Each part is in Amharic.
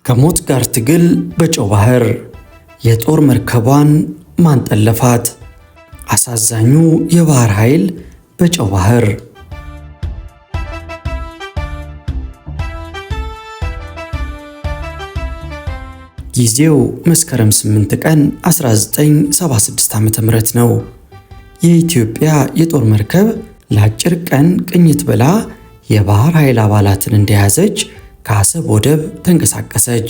ከሞት ጋር ትግል በጨው ባህር የጦር መርከቧን ማን ጠለፋት? አሳዛኙ የባህር ኃይል በጨው ባህር። ጊዜው መስከረም 8 ቀን 1976 ዓ.ም ነው። የኢትዮጵያ የጦር መርከብ ለአጭር ቀን ቅኝት ብላ የባህር ኃይል አባላትን እንደያዘች ከአሰብ ወደብ ተንቀሳቀሰች።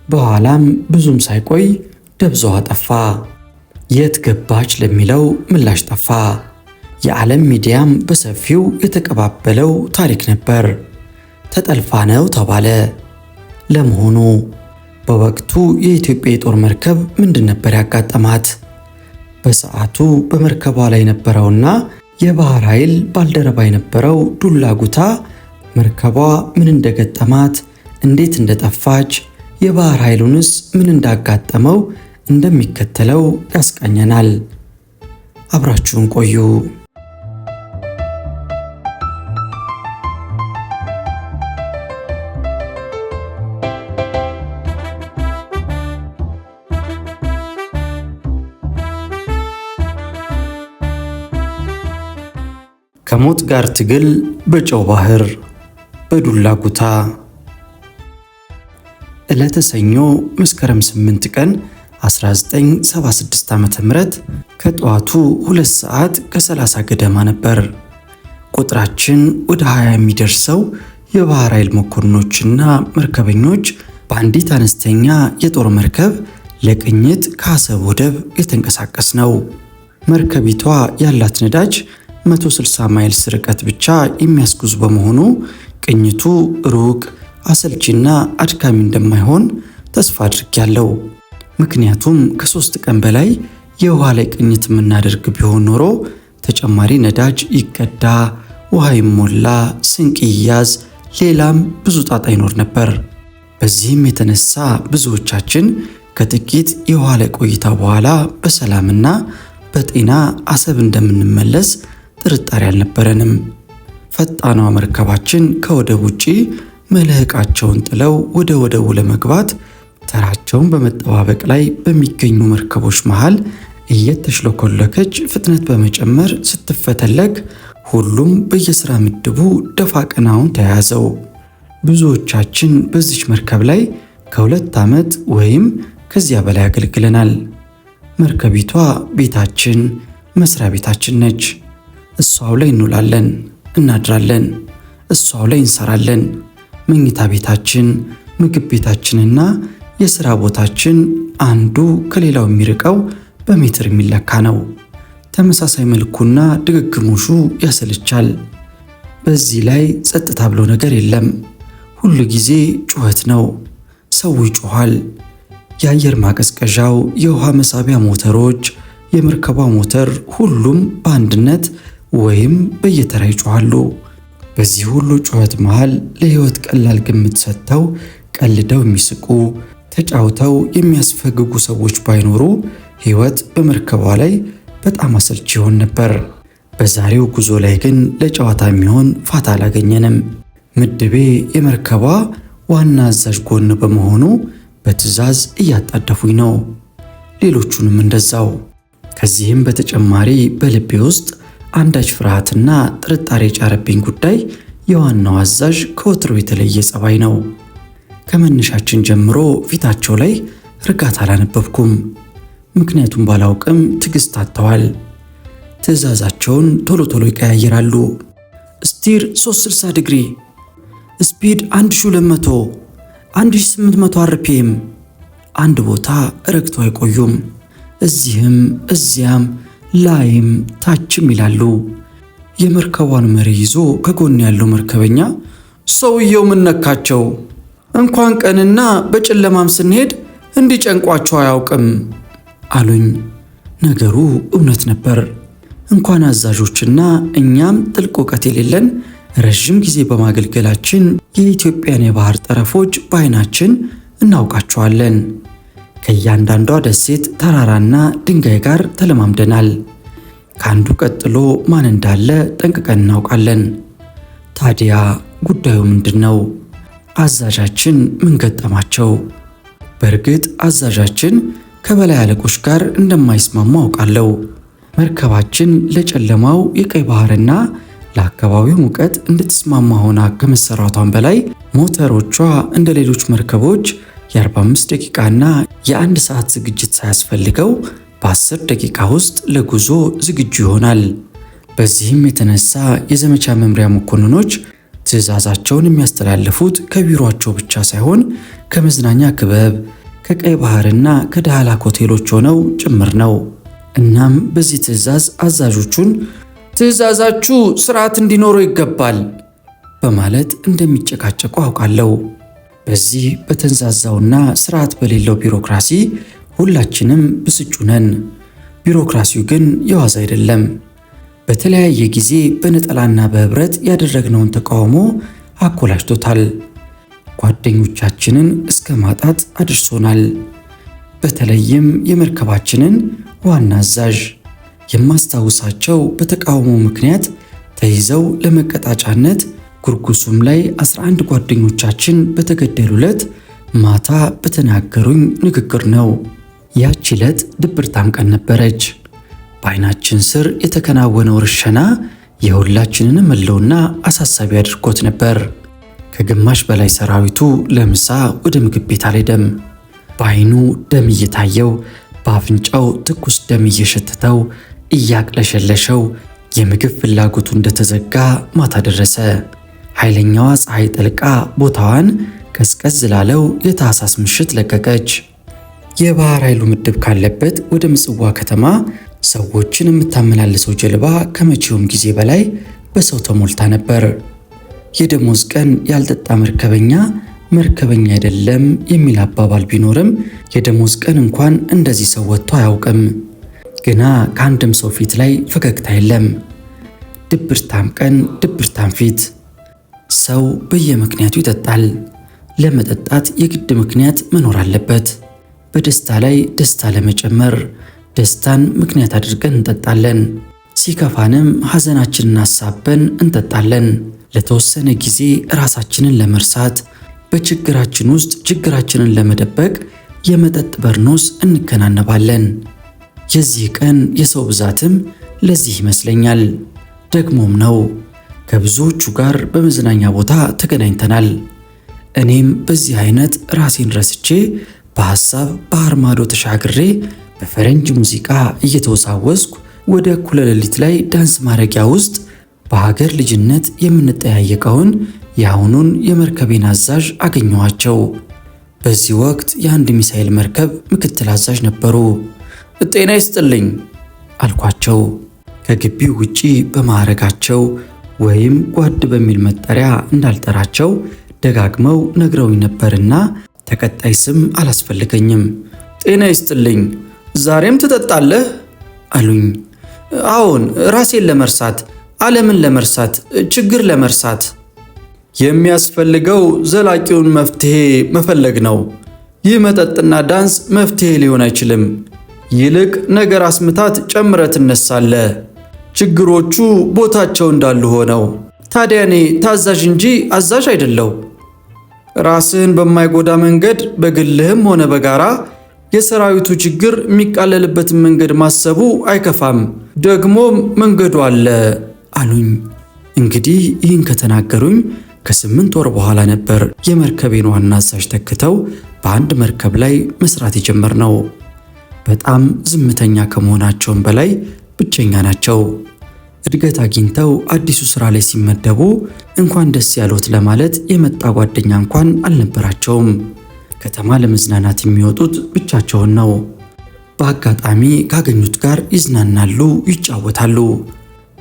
በኋላም ብዙም ሳይቆይ ደብዛዋ ጠፋ። የት ገባች ለሚለው ምላሽ ጠፋ። የዓለም ሚዲያም በሰፊው የተቀባበለው ታሪክ ነበር። ተጠልፋ ነው ተባለ። ለመሆኑ በወቅቱ የኢትዮጵያ የጦር መርከብ ምንድን ነበር ያጋጠማት? በሰዓቱ በመርከቧ ላይ የነበረውና የባህር ኃይል ባልደረባ የነበረው ዱላ ጉታ መርከቧ ምን እንደገጠማት፣ እንዴት እንደጠፋች፣ የባህር ኃይሉንስ ምን እንዳጋጠመው እንደሚከተለው ያስቃኘናል። አብራችሁን ቆዩ። ከሞት ጋር ትግል በጨው ባህር በዱላ ጉታ። ዕለተ ሰኞ መስከረም 8 ቀን 1976 ዓ.ም ከጠዋቱ 2 ሰዓት ከ30 ገደማ ነበር። ቁጥራችን ወደ 20 የሚደርሰው የባህር ኃይል መኮንኖችና መርከበኞች በአንዲት አነስተኛ የጦር መርከብ ለቅኝት ከአሰብ ወደብ የተንቀሳቀስ ነው። መርከቢቷ ያላት ነዳጅ 160 ማይልስ ርቀት ብቻ የሚያስጉዝ በመሆኑ ቅኝቱ ሩቅ አሰልቺና አድካሚ እንደማይሆን ተስፋ አድርጌያለሁ። ምክንያቱም ከ3 ቀን በላይ የውሃ ላይ ቅኝት የምናደርግ ቢሆን ኖሮ ተጨማሪ ነዳጅ ይቀዳ፣ ውሃ ይሞላ፣ ስንቅ ይያዝ፣ ሌላም ብዙ ጣጣ ይኖር ነበር። በዚህም የተነሳ ብዙዎቻችን ከጥቂት የውሃ ላይ ቆይታ በኋላ በሰላምና በጤና አሰብ እንደምንመለስ ጥርጣሬ አልነበረንም። ፈጣኗ መርከባችን ከወደብ ውጪ መልህቃቸውን ጥለው ወደ ወደቡ ለመግባት ተራቸውን በመጠባበቅ ላይ በሚገኙ መርከቦች መሃል እየተሽለኮለከች ፍጥነት በመጨመር ስትፈተለክ ሁሉም በየሥራ ምድቡ ደፋ ቀናውን ተያያዘው። ብዙዎቻችን በዚች መርከብ ላይ ከ2 ዓመት ወይም ከዚያ በላይ አገልግለናል። መርከቢቷ ቤታችን፣ መስሪያ ቤታችን ነች። እሷው ላይ እንውላለን፣ እናድራለን። እሷው ላይ እንሰራለን። መኝታ ቤታችን፣ ምግብ ቤታችንና የሥራ ቦታችን አንዱ ከሌላው የሚርቀው በሜትር የሚለካ ነው። ተመሳሳይ መልኩና ድግግሞሹ ያሰለቻል። በዚህ ላይ ጸጥታ ብሎ ነገር የለም። ሁሉ ጊዜ ጩኸት ነው። ሰው ይጮኋል። የአየር ማቀዝቀዣው፣ የውሃ መሳቢያ ሞተሮች፣ የመርከቧ ሞተር ሁሉም በአንድነት ወይም በየተራ ይጮኻሉ። በዚህ ሁሉ ጩኸት መሃል ለሕይወት ቀላል ግምት ሰጥተው ቀልደው የሚስቁ ተጫውተው የሚያስፈግጉ ሰዎች ባይኖሩ ሕይወት በመርከቧ ላይ በጣም አሰልቺ ይሆን ነበር። በዛሬው ጉዞ ላይ ግን ለጨዋታ የሚሆን ፋታ አላገኘንም። ምድቤ የመርከቧ ዋና አዛዥ ጎን በመሆኑ በትዕዛዝ እያጣደፉኝ ነው። ሌሎቹንም እንደዛው። ከዚህም በተጨማሪ በልቤ ውስጥ አንዳች ፍርሃትና ጥርጣሬ የጫረብኝ ጉዳይ የዋናው አዛዥ ከወትሮ የተለየ ጸባይ ነው። ከመነሻችን ጀምሮ ፊታቸው ላይ እርጋታ አላነበብኩም። ምክንያቱም ባላውቅም ትዕግስት አጥተዋል። ትዕዛዛቸውን ቶሎ ቶሎ ይቀያየራሉ። ስቲር 360 ዲግሪ፣ ስፒድ 1200፣ 1800 አርፒኤም። አንድ ቦታ ረግተው አይቆዩም። እዚህም እዚያም ላይም ታችም ይላሉ። የመርከቧን መሪ ይዞ ከጎን ያለው መርከበኛ ሰውየው ምን ነካቸው? እንኳን ቀንና በጨለማም ስንሄድ እንዲጨንቋቸው አያውቅም አሉኝ። ነገሩ እውነት ነበር። እንኳን አዛዦችና እኛም ጥልቅ እውቀት የሌለን ረዥም ጊዜ በማገልገላችን የኢትዮጵያን የባህር ጠረፎች በዓይናችን እናውቃቸዋለን። ከእያንዳንዷ ደሴት ተራራና ድንጋይ ጋር ተለማምደናል። ከአንዱ ቀጥሎ ማን እንዳለ ጠንቅቀን እናውቃለን። ታዲያ ጉዳዩ ምንድን ነው? አዛዣችን ምን ገጠማቸው? በእርግጥ አዛዣችን ከበላይ አለቆች ጋር እንደማይስማሙ አውቃለሁ። መርከባችን ለጨለማው የቀይ ባህርና ለአካባቢው ሙቀት እንድትስማማ ሆና ከመሰራቷን በላይ ሞተሮቿ እንደ ሌሎች መርከቦች የ45 ደቂቃና የ1 ሰዓት ዝግጅት ሳያስፈልገው በ10 ደቂቃ ውስጥ ለጉዞ ዝግጁ ይሆናል። በዚህም የተነሳ የዘመቻ መምሪያ መኮንኖች ትዕዛዛቸውን የሚያስተላልፉት ከቢሮአቸው ብቻ ሳይሆን ከመዝናኛ ክበብ፣ ከቀይ ባህርና ከዳህላክ ሆቴሎች ሆነው ጭምር ነው። እናም በዚህ ትዕዛዝ አዛዦቹን ትዕዛዛችሁ ስርዓት እንዲኖረው ይገባል በማለት እንደሚጨቃጨቁ አውቃለሁ። በዚህ በተንዛዛውና ስርዓት በሌለው ቢሮክራሲ ሁላችንም ብስጩ ነን። ቢሮክራሲው ግን የዋዛ አይደለም። በተለያየ ጊዜ በነጠላና በህብረት ያደረግነውን ተቃውሞ አኮላሽቶታል። ጓደኞቻችንን እስከ ማጣት አድርሶናል። በተለይም የመርከባችንን ዋና አዛዥ የማስታውሳቸው በተቃውሞ ምክንያት ተይዘው ለመቀጣጫነት ጉርጉሱም ላይ 11 ጓደኞቻችን በተገደሉለት ማታ በተናገሩኝ ንግግር ነው። ያቺ ዕለት ድብርታም ቀን ነበረች። በዓይናችን ስር የተከናወነው ርሸና የሁላችንንም ህልውና አሳሳቢ አድርጎት ነበር። ከግማሽ በላይ ሰራዊቱ ለምሳ ወደ ምግብ ቤት አልሄደም። በዓይኑ ደም እየታየው፣ በአፍንጫው ትኩስ ደም እየሸተተው፣ እያቅለሸለሸው የምግብ ፍላጎቱ እንደተዘጋ ማታ ደረሰ። ኃይለኛዋ ፀሐይ ጠልቃ ቦታዋን ቀዝቀዝ ላለው የታህሳስ ምሽት ለቀቀች። የባህር ኃይሉ ምድብ ካለበት ወደ ምጽዋ ከተማ ሰዎችን የምታመላልሰው ጀልባ ከመቼውም ጊዜ በላይ በሰው ተሞልታ ነበር። የደሞዝ ቀን ያልጠጣ መርከበኛ አይደለም የሚል አባባል ቢኖርም የደሞዝ ቀን እንኳን እንደዚህ ሰው ወጥቶ አያውቅም። ግና ከአንድም ሰው ፊት ላይ ፈገግታ የለም። ድብርታም ቀን፣ ድብርታም ፊት። ሰው በየምክንያቱ ይጠጣል። ለመጠጣት የግድ ምክንያት መኖር አለበት። በደስታ ላይ ደስታ ለመጨመር ደስታን ምክንያት አድርገን እንጠጣለን። ሲከፋንም ሐዘናችንን አሳበን እንጠጣለን። ለተወሰነ ጊዜ ራሳችንን ለመርሳት፣ በችግራችን ውስጥ ችግራችንን ለመደበቅ የመጠጥ በርኖስ እንከናነባለን። የዚህ ቀን የሰው ብዛትም ለዚህ ይመስለኛል። ደግሞም ነው። ከብዙዎቹ ጋር በመዝናኛ ቦታ ተገናኝተናል። እኔም በዚህ አይነት ራሴን ረስቼ በሐሳብ ባህር ማዶ ተሻግሬ በፈረንጅ ሙዚቃ እየተወሳወስኩ ወደ እኩለ ሌሊት ላይ ዳንስ ማረጊያ ውስጥ በሀገር ልጅነት የምንጠያየቀውን የአሁኑን የመርከቤን አዛዥ አገኘኋቸው። በዚህ ወቅት የአንድ ሚሳኤል መርከብ ምክትል አዛዥ ነበሩ። ጤና ይስጥልኝ አልኳቸው። ከግቢው ውጪ በማዕረጋቸው ወይም ጓድ በሚል መጠሪያ እንዳልጠራቸው ደጋግመው ነግረውኝ ነበርና ተቀጣይ ስም አላስፈልገኝም። ጤና ይስጥልኝ፣ ዛሬም ትጠጣለህ አሉኝ። አዎን፣ ራሴን ለመርሳት፣ ዓለምን ለመርሳት፣ ችግር ለመርሳት። የሚያስፈልገው ዘላቂውን መፍትሄ መፈለግ ነው። ይህ መጠጥና ዳንስ መፍትሄ ሊሆን አይችልም። ይልቅ ነገር አስምታት ጨምረ ትነሳለህ። ችግሮቹ ቦታቸው እንዳሉ ሆነው። ታዲያ እኔ ታዛዥ እንጂ አዛዥ አይደለሁ። ራስህን በማይጎዳ መንገድ በግልህም ሆነ በጋራ የሰራዊቱ ችግር የሚቃለልበትን መንገድ ማሰቡ አይከፋም። ደግሞም መንገዱ አለ አሉኝ። እንግዲህ ይህን ከተናገሩኝ ከ8 ወር በኋላ ነበር የመርከቤን ዋና አዛዥ ተክተው በአንድ መርከብ ላይ መስራት የጀመርነው። በጣም ዝምተኛ ከመሆናቸውም በላይ ብቸኛ ናቸው። እድገት አግኝተው አዲሱ ስራ ላይ ሲመደቡ እንኳን ደስ ያሉት ለማለት የመጣ ጓደኛ እንኳን አልነበራቸውም። ከተማ ለመዝናናት የሚወጡት ብቻቸውን ነው። በአጋጣሚ ካገኙት ጋር ይዝናናሉ፣ ይጫወታሉ።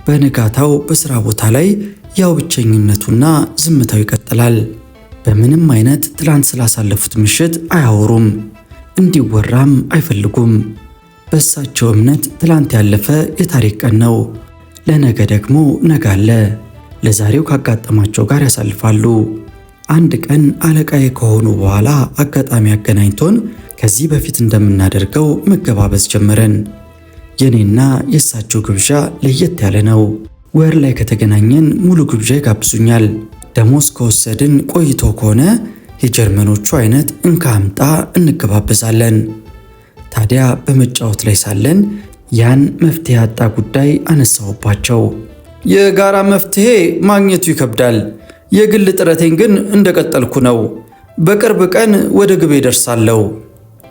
በንጋታው በስራ ቦታ ላይ ያው ብቸኝነቱና ዝምታው ይቀጥላል። ይቀጥላል። በምንም አይነት ትላንት ስላሳለፉት ምሽት አያወሩም፣ እንዲወራም አይፈልጉም። በእሳቸው እምነት ትላንት ያለፈ የታሪክ ቀን ነው። ለነገ ደግሞ ነገ አለ። ለዛሬው ካጋጠማቸው ጋር ያሳልፋሉ። አንድ ቀን አለቃዬ ከሆኑ በኋላ አጋጣሚ አገናኝቶን ከዚህ በፊት እንደምናደርገው መገባበዝ ጀመረን። የኔና የእሳቸው ግብዣ ለየት ያለ ነው። ወር ላይ ከተገናኘን ሙሉ ግብዣ ይጋብዙኛል። ደሞዝ ከወሰድን ቆይቶ ከሆነ የጀርመኖቹ አይነት እንካ አምጣ እንገባበዛለን። ታዲያ በመጫወት ላይ ሳለን ያን መፍትሄ ያጣ ጉዳይ አነሳሁባቸው። የጋራ መፍትሄ ማግኘቱ ይከብዳል፣ የግል ጥረቴን ግን እንደቀጠልኩ ነው። በቅርብ ቀን ወደ ግቤ ደርሳለሁ።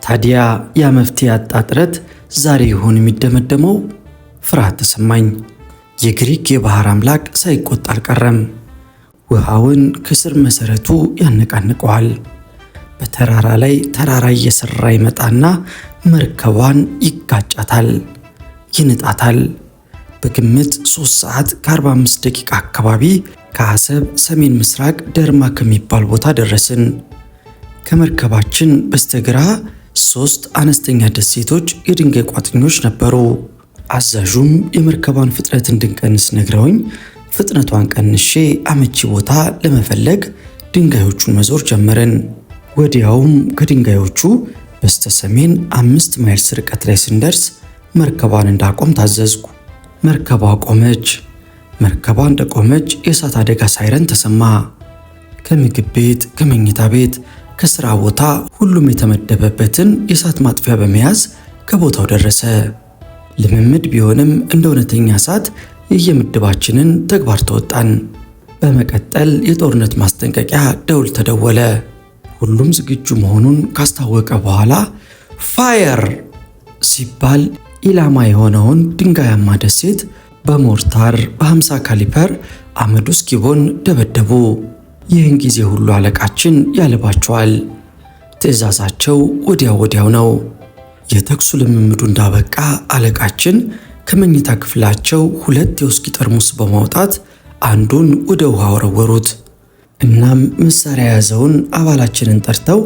ታዲያ ያ መፍትሄ ያጣ ጥረት ዛሬ ይሆን የሚደመደመው? ፍርሃት ተሰማኝ። የግሪክ የባህር አምላክ ሳይቆጣ አልቀረም። ውሃውን ከስር መሰረቱ ያነቃንቀዋል። በተራራ ላይ ተራራ እየሰራ ይመጣና መርከቧን ይጋጫታል፣ ይንጣታል። በግምት 3 ሰዓት ከ45 ደቂቃ አካባቢ ከአሰብ ሰሜን ምስራቅ ደርማ ከሚባል ቦታ ደረስን። ከመርከባችን በስተግራ 3 አነስተኛ ደሴቶች የድንጋይ ቋጥኞች ነበሩ። አዛዡም የመርከቧን ፍጥነት እንድንቀንስ ነግረውኝ ፍጥነቷን ቀንሼ አመቺ ቦታ ለመፈለግ ድንጋዮቹን መዞር ጀመርን። ወዲያውም ከድንጋዮቹ በስተሰሜን 5 ማይልስ ርቀት ላይ ስንደርስ መርከቧን እንዳቆም ታዘዝኩ። መርከቧ ቆመች። መርከቧ እንደቆመች የእሳት አደጋ ሳይረን ተሰማ። ከምግብ ቤት፣ ከመኝታ ቤት፣ ከስራ ቦታ ሁሉም የተመደበበትን የእሳት ማጥፊያ በመያዝ ከቦታው ደረሰ። ልምምድ ቢሆንም እንደ እውነተኛ እሳት የየምድባችንን ተግባር ተወጣን። በመቀጠል የጦርነት ማስጠንቀቂያ ደውል ተደወለ። ሁሉም ዝግጁ መሆኑን ካስታወቀ በኋላ ፋየር ሲባል ኢላማ የሆነውን ድንጋያማ ደሴት በሞርታር በ50 ካሊፐር አመዱ እስኪቦን ደበደቡ። ይህን ጊዜ ሁሉ አለቃችን ያልባቸዋል። ትዕዛዛቸው ወዲያው ነው። የተኩሱ ልምምዱ እንዳበቃ አለቃችን ከመኝታ ክፍላቸው 2 የውስኪ ጠርሙስ በማውጣት አንዱን ወደ ውሃ ወረወሩት። እናም መሳሪያ የያዘውን አባላችንን ጠርተው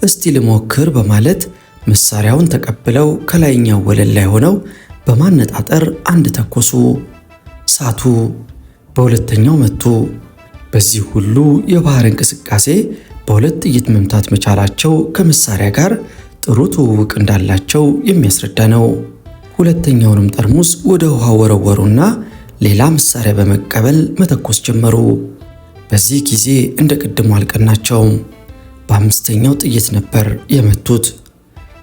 እስቲ ልሞክር በማለት መሳሪያውን ተቀብለው ከላይኛው ወለል ላይ ሆነው በማነጣጠር አንድ ተኮሱ። ሳቱ። በሁለተኛው መቱ። በዚህ ሁሉ የባህር እንቅስቃሴ በ2 ጥይት መምታት መቻላቸው ከመሳሪያ ጋር ጥሩ ትውውቅ እንዳላቸው የሚያስረዳ ነው። ሁለተኛውንም ጠርሙስ ወደ ውሃ ወረወሩና ሌላ መሳሪያ በመቀበል መተኮስ ጀመሩ። በዚህ ጊዜ እንደ ቅድሙ አልቀናቸውም። በ5ኛው ጥይት ነበር የመቱት።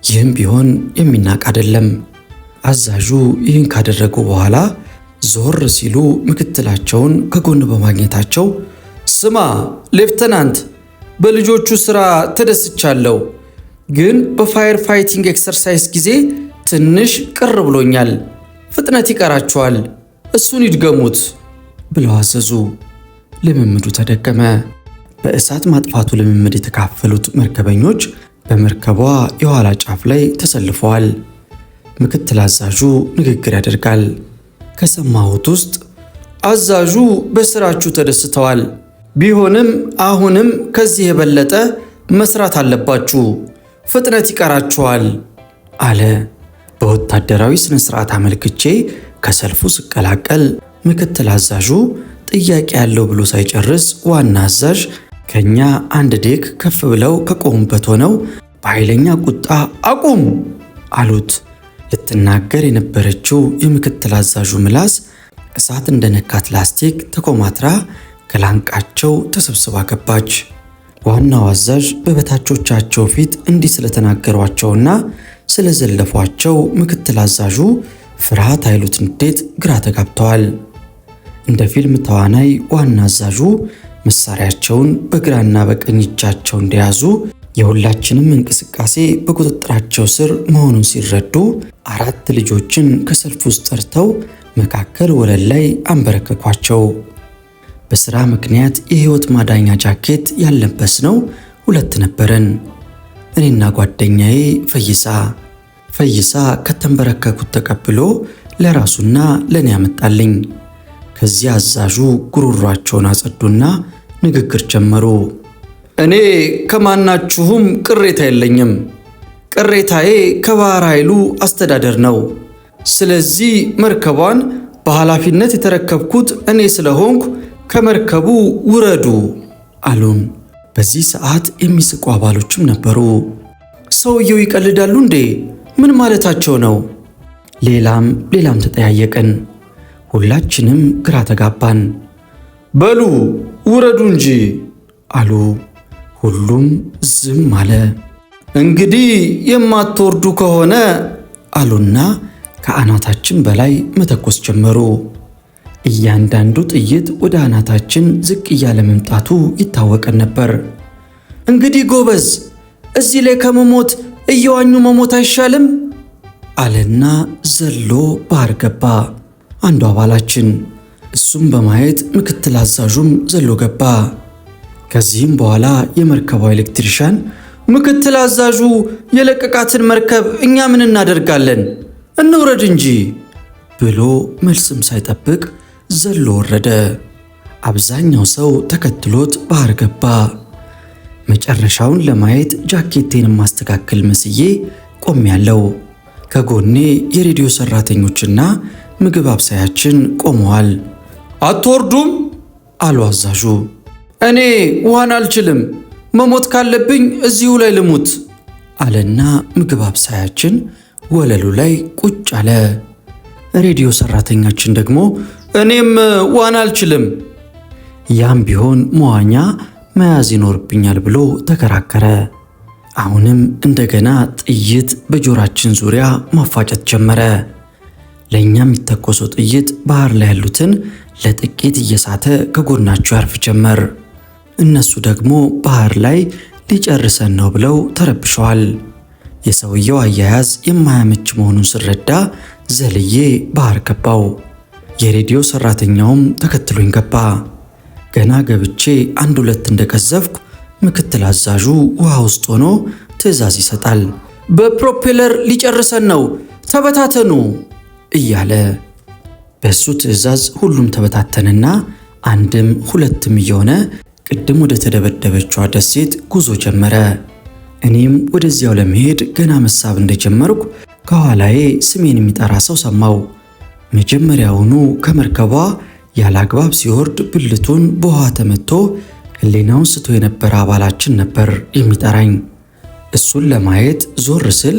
ይህም ቢሆን የሚናቅ አይደለም። አዛዡ ይህን ካደረጉ በኋላ ዞር ሲሉ ምክትላቸውን ከጎን በማግኘታቸው ስማ ሌፍተናንት፣ በልጆቹ ሥራ ተደስቻለሁ፣ ግን በፋየር ፋይቲንግ ኤክሰርሳይዝ ጊዜ ትንሽ ቅር ብሎኛል። ፍጥነት ይቀራቸዋል፣ እሱን ይድገሙት ብለው አዘዙ። ልምምዱ ተደገመ። በእሳት ማጥፋቱ ልምምድ የተካፈሉት መርከበኞች በመርከቧ የኋላ ጫፍ ላይ ተሰልፈዋል። ምክትል አዛዡ ንግግር ያደርጋል። ከሰማሁት ውስጥ አዛዡ በስራችሁ ተደስተዋል፣ ቢሆንም አሁንም ከዚህ የበለጠ መስራት አለባችሁ፣ ፍጥነት ይቀራችኋል አለ። በወታደራዊ ስነ ስርዓት አመልክቼ ከሰልፉ ስቀላቀል ምክትል አዛዡ ጥያቄ ያለው ብሎ ሳይጨርስ ዋና አዛዥ ከኛ አንድ ዴክ ከፍ ብለው ከቆሙበት ሆነው በኃይለኛ ቁጣ አቁም አሉት። ልትናገር የነበረችው የምክትል አዛዡ ምላስ እሳት እንደነካት ላስቲክ ተኮማትራ ከላንቃቸው ተሰብስባ ገባች። ዋናው አዛዥ በበታቾቻቸው ፊት እንዲህ ስለተናገሯቸውና ስለዘለፏቸው ምክትል አዛዡ ፍርሃት አይሉት እንዴት ግራ ተጋብተዋል። እንደ ፊልም ተዋናይ ዋና አዛዡ መሳሪያቸውን በግራና በቀኝ እጃቸው እንደያዙ የሁላችንም እንቅስቃሴ በቁጥጥራቸው ስር መሆኑን ሲረዱ 4 ልጆችን ከሰልፍ ውስጥ ጠርተው መካከል ወለል ላይ አንበረከኳቸው። በሥራ ምክንያት የሕይወት ማዳኛ ጃኬት ያለበስነው 2 ነበረን። እኔና ጓደኛዬ ፈይሳ ከተንበረከኩት ተቀብሎ ለራሱና ለእኔ ያመጣልኝ። ከዚያ አዛዡ ጉሮሯቸውን አጸዱና ንግግር ጀመሩ። እኔ ከማናችሁም ቅሬታ የለኝም። ቅሬታዬ ከባህር ኃይሉ አስተዳደር ነው። ስለዚህ መርከቧን በኃላፊነት የተረከብኩት እኔ ስለሆንኩ ከመርከቡ ውረዱ አሉን። በዚህ ሰዓት የሚስቁ አባሎችም ነበሩ። ሰውየው ይቀልዳሉ እንዴ? ምን ማለታቸው ነው? ሌላም ተጠያየቅን። ሁላችንም ግራ ተጋባን። በሉ ውረዱ እንጂ አሉ። ሁሉም ዝም አለ። እንግዲህ የማትወርዱ ከሆነ አሉና ከአናታችን በላይ መተኮስ ጀመሩ። እያንዳንዱ ጥይት ወደ አናታችን ዝቅ እያለ መምጣቱ ይታወቀን ነበር። እንግዲህ ጎበዝ፣ እዚህ ላይ ከመሞት እየዋኙ መሞት አይሻልም? አለና ዘሎ ባህር ገባ አንዱ አባላችን። እሱም በማየት ምክትል አዛዡም ዘሎ ገባ። ከዚህም በኋላ የመርከቧ ኤሌክትሪሻን ምክትል አዛዡ የለቀቃትን መርከብ እኛ ምን እናደርጋለን? እንውረድ እንጂ ብሎ መልስም ሳይጠብቅ ዘሎ ወረደ። አብዛኛው ሰው ተከትሎት ባህር ገባ። መጨረሻውን ለማየት ጃኬቴን ማስተካከል መስዬ ቆሜያለሁ። ከጎኔ የሬዲዮ ሰራተኞችና ምግብ አብሳያችን ቆመዋል። አትወርዱም አሉ አዛዡ። እኔ ውሃን አልችልም፣ መሞት ካለብኝ እዚሁ ላይ ልሙት አለና ምግብ አብሳያችን ወለሉ ላይ ቁጭ አለ። ሬዲዮ ሰራተኛችን ደግሞ እኔም ዋና አልችልም፣ ያም ቢሆን መዋኛ መያዝ ይኖርብኛል ብሎ ተከራከረ። አሁንም እንደገና ጥይት በጆራችን ዙሪያ ማፋጨት ጀመረ። ለእኛ የሚተኮሰው ጥይት ባህር ላይ ያሉትን ለጥቂት እየሳተ ከጎናቸው ያርፍ ጀመር። እነሱ ደግሞ ባህር ላይ ሊጨርሰን ነው ብለው ተረብሸዋል። የሰውየው አያያዝ የማያመች መሆኑን ስረዳ ዘልዬ ባህር ገባው። የሬዲዮ ሰራተኛውም ተከትሎኝ ገባ። ገና ገብቼ አንድ ሁለት እንደቀዘፍኩ ምክትል አዛዡ ውሃ ውስጥ ሆኖ ትዕዛዝ ይሰጣል። በፕሮፔለር ሊጨርሰን ነው፣ ተበታተኑ እያለ። በሱ ትዕዛዝ ሁሉም ተበታተንና አንድም ሁለትም እየሆነ ቅድም ወደ ተደበደበችዋ ደሴት ጉዞ ጀመረ። እኔም ወደዚያው ለመሄድ ገና መሳብ እንደጀመርኩ ከኋላዬ ስሜን የሚጠራ ሰው ሰማው። መጀመሪያውኑ ከመርከቧ ያለ አግባብ ሲወርድ ብልቱን በውሃ ተመቶ ሕሊናውን ስቶ የነበረ አባላችን ነበር የሚጠራኝ። እሱን ለማየት ዞር ስል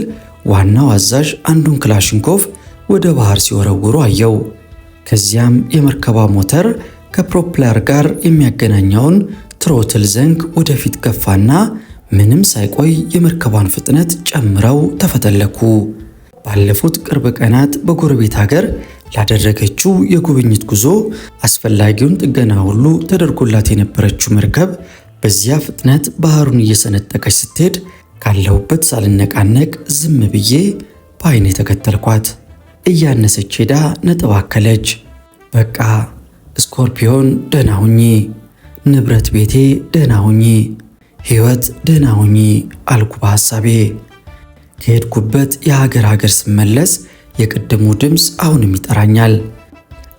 ዋናው አዛዥ አንዱን ክላሽንኮቭ ወደ ባህር ሲወረውሩ አየው። ከዚያም የመርከቧ ሞተር ከፕሮፕለር ጋር የሚያገናኘውን ትሮትል ዘንግ ወደፊት ገፋና ምንም ሳይቆይ የመርከቧን ፍጥነት ጨምረው ተፈተለኩ። ባለፉት ቅርብ ቀናት በጎረቤት ሀገር ላደረገችው የጉብኝት ጉዞ አስፈላጊውን ጥገና ሁሉ ተደርጎላት የነበረችው መርከብ በዚያ ፍጥነት ባህሩን እየሰነጠቀች ስትሄድ ካለሁበት ሳልነቃነቅ ዝም ብዬ በዓይኔ ተከተልኳት። እያነሰች ሄዳ ነጥብ አከለች። በቃ ስኮርፒዮን ደህና ሁኚ፣ ንብረት ቤቴ ደህና ሁኚ፣ ሕይወት ደህና ሁኚ አልኩ በሐሳቤ። ከሄድኩበት የሀገር ስመለስ የቅድሙ ድምፅ አሁንም ይጠራኛል።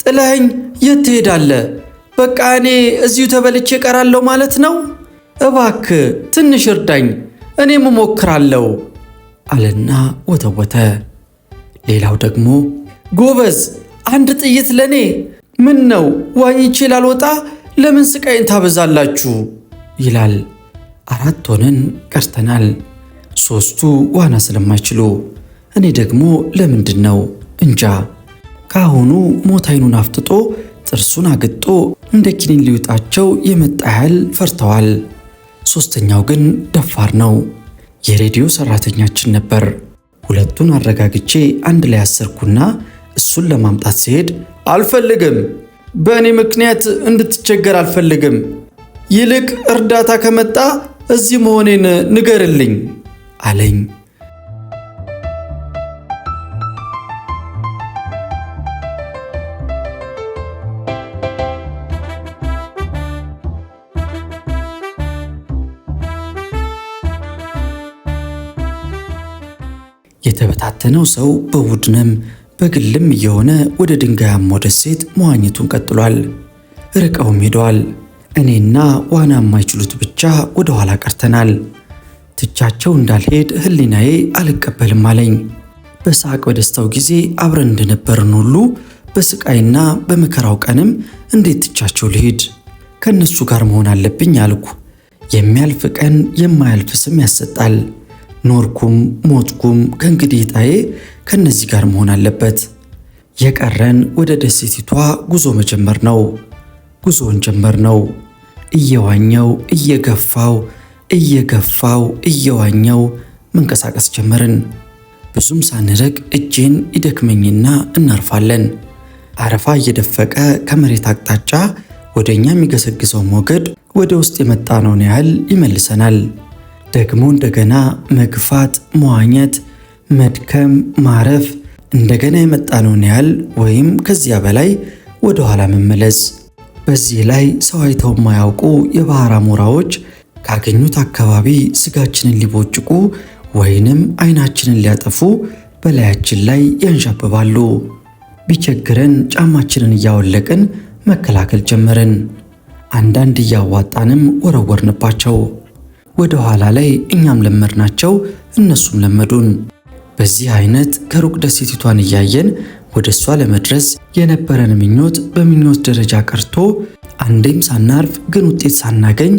ጥለኸኝ የት ትሄዳለህ? በቃ እኔ እዚሁ ተበልቼ እቀራለሁ ማለት ነው? እባክህ ትንሽ እርዳኝ፣ እኔም እሞክራለሁ አለና ወተወተ። ሌላው ደግሞ ጎበዝ፣ አንድ ጥይት ለኔ። ምን ነው ዋኝቼ ላልወጣ ለምን ስቃይን ታበዛላችሁ? ይላል። 4 ሆነን ቀርተናል። 3ቱ ዋና ስለማይችሉ፣ እኔ ደግሞ ለምንድን ነው እንጃ። ካሁኑ ሞት አይኑን አፍጥጦ ጥርሱን አግጦ እንደ ኪኒን ሊውጣቸው የመጣ ያህል ፈርተዋል። 3ኛው ግን ደፋር ነው። የሬዲዮ ሰራተኛችን ነበር። ሁለቱን አረጋግቼ አንድ ላይ አሰርኩና እሱን ለማምጣት ሲሄድ አልፈልግም፣ በእኔ ምክንያት እንድትቸገር አልፈልግም። ይልቅ እርዳታ ከመጣ እዚህ መሆኔን ንገርልኝ አለኝ። የተበታተነው ሰው በቡድንም በግልም እየሆነ ወደ ድንጋያማው ደሴት መዋኘቱን ቀጥሏል። ርቀውም ሄደዋል። እኔና ዋና የማይችሉት ብቻ ወደ ኋላ ቀርተናል። ትቻቸው እንዳልሄድ ህሊናዬ አልቀበልም አለኝ። በሳቅ በደስታው ጊዜ አብረን እንደነበርን ሁሉ በስቃይና በመከራው ቀንም እንዴት ትቻቸው ልሂድ? ከነሱ ጋር መሆን አለብኝ አልኩ። የሚያልፍ ቀን የማያልፍ ስም ያሰጣል። ኖርኩም ሞትኩም ከእንግዲህ ዕጣዬ ከነዚህ ጋር መሆን አለበት። የቀረን ወደ ደሴቲቷ ጉዞ መጀመር ነው። ጉዞውን ጀመር ነው። እየዋኘው እየገፋው እየዋኘው መንቀሳቀስ ጀመርን። ብዙም ሳንርቅ እጄን ይደክመኝና እናርፋለን። አረፋ እየደፈቀ ከመሬት አቅጣጫ ወደ እኛ የሚገሰግሰው ሞገድ ወደ ውስጥ የመጣነውን ያህል ይመልሰናል። ደግሞ እንደገና መግፋት፣ መዋኘት፣ መድከም፣ ማረፍ፣ እንደገና የመጣነውን ያህል ወይም ከዚያ በላይ ወደ ኋላ መመለስ። በዚህ ላይ ሰው አይተው የማያውቁ የባህር አሞራዎች ካገኙት አካባቢ ስጋችንን ሊቦጭቁ ወይንም አይናችንን ሊያጠፉ በላያችን ላይ ያንዣብባሉ። ቢቸግረን ጫማችንን እያወለቅን መከላከል ጀመርን። አንዳንድ እያዋጣንም ወረወርንባቸው። ወደ ኋላ ላይ እኛም ለመድናቸው፣ እነሱም ለመዱን። በዚህ አይነት ከሩቅ ደሴቲቷን እያየን ወደ እሷ ለመድረስ የነበረን ምኞት በምኞት ደረጃ ቀርቶ አንዴም ሳናርፍ ግን ውጤት ሳናገኝ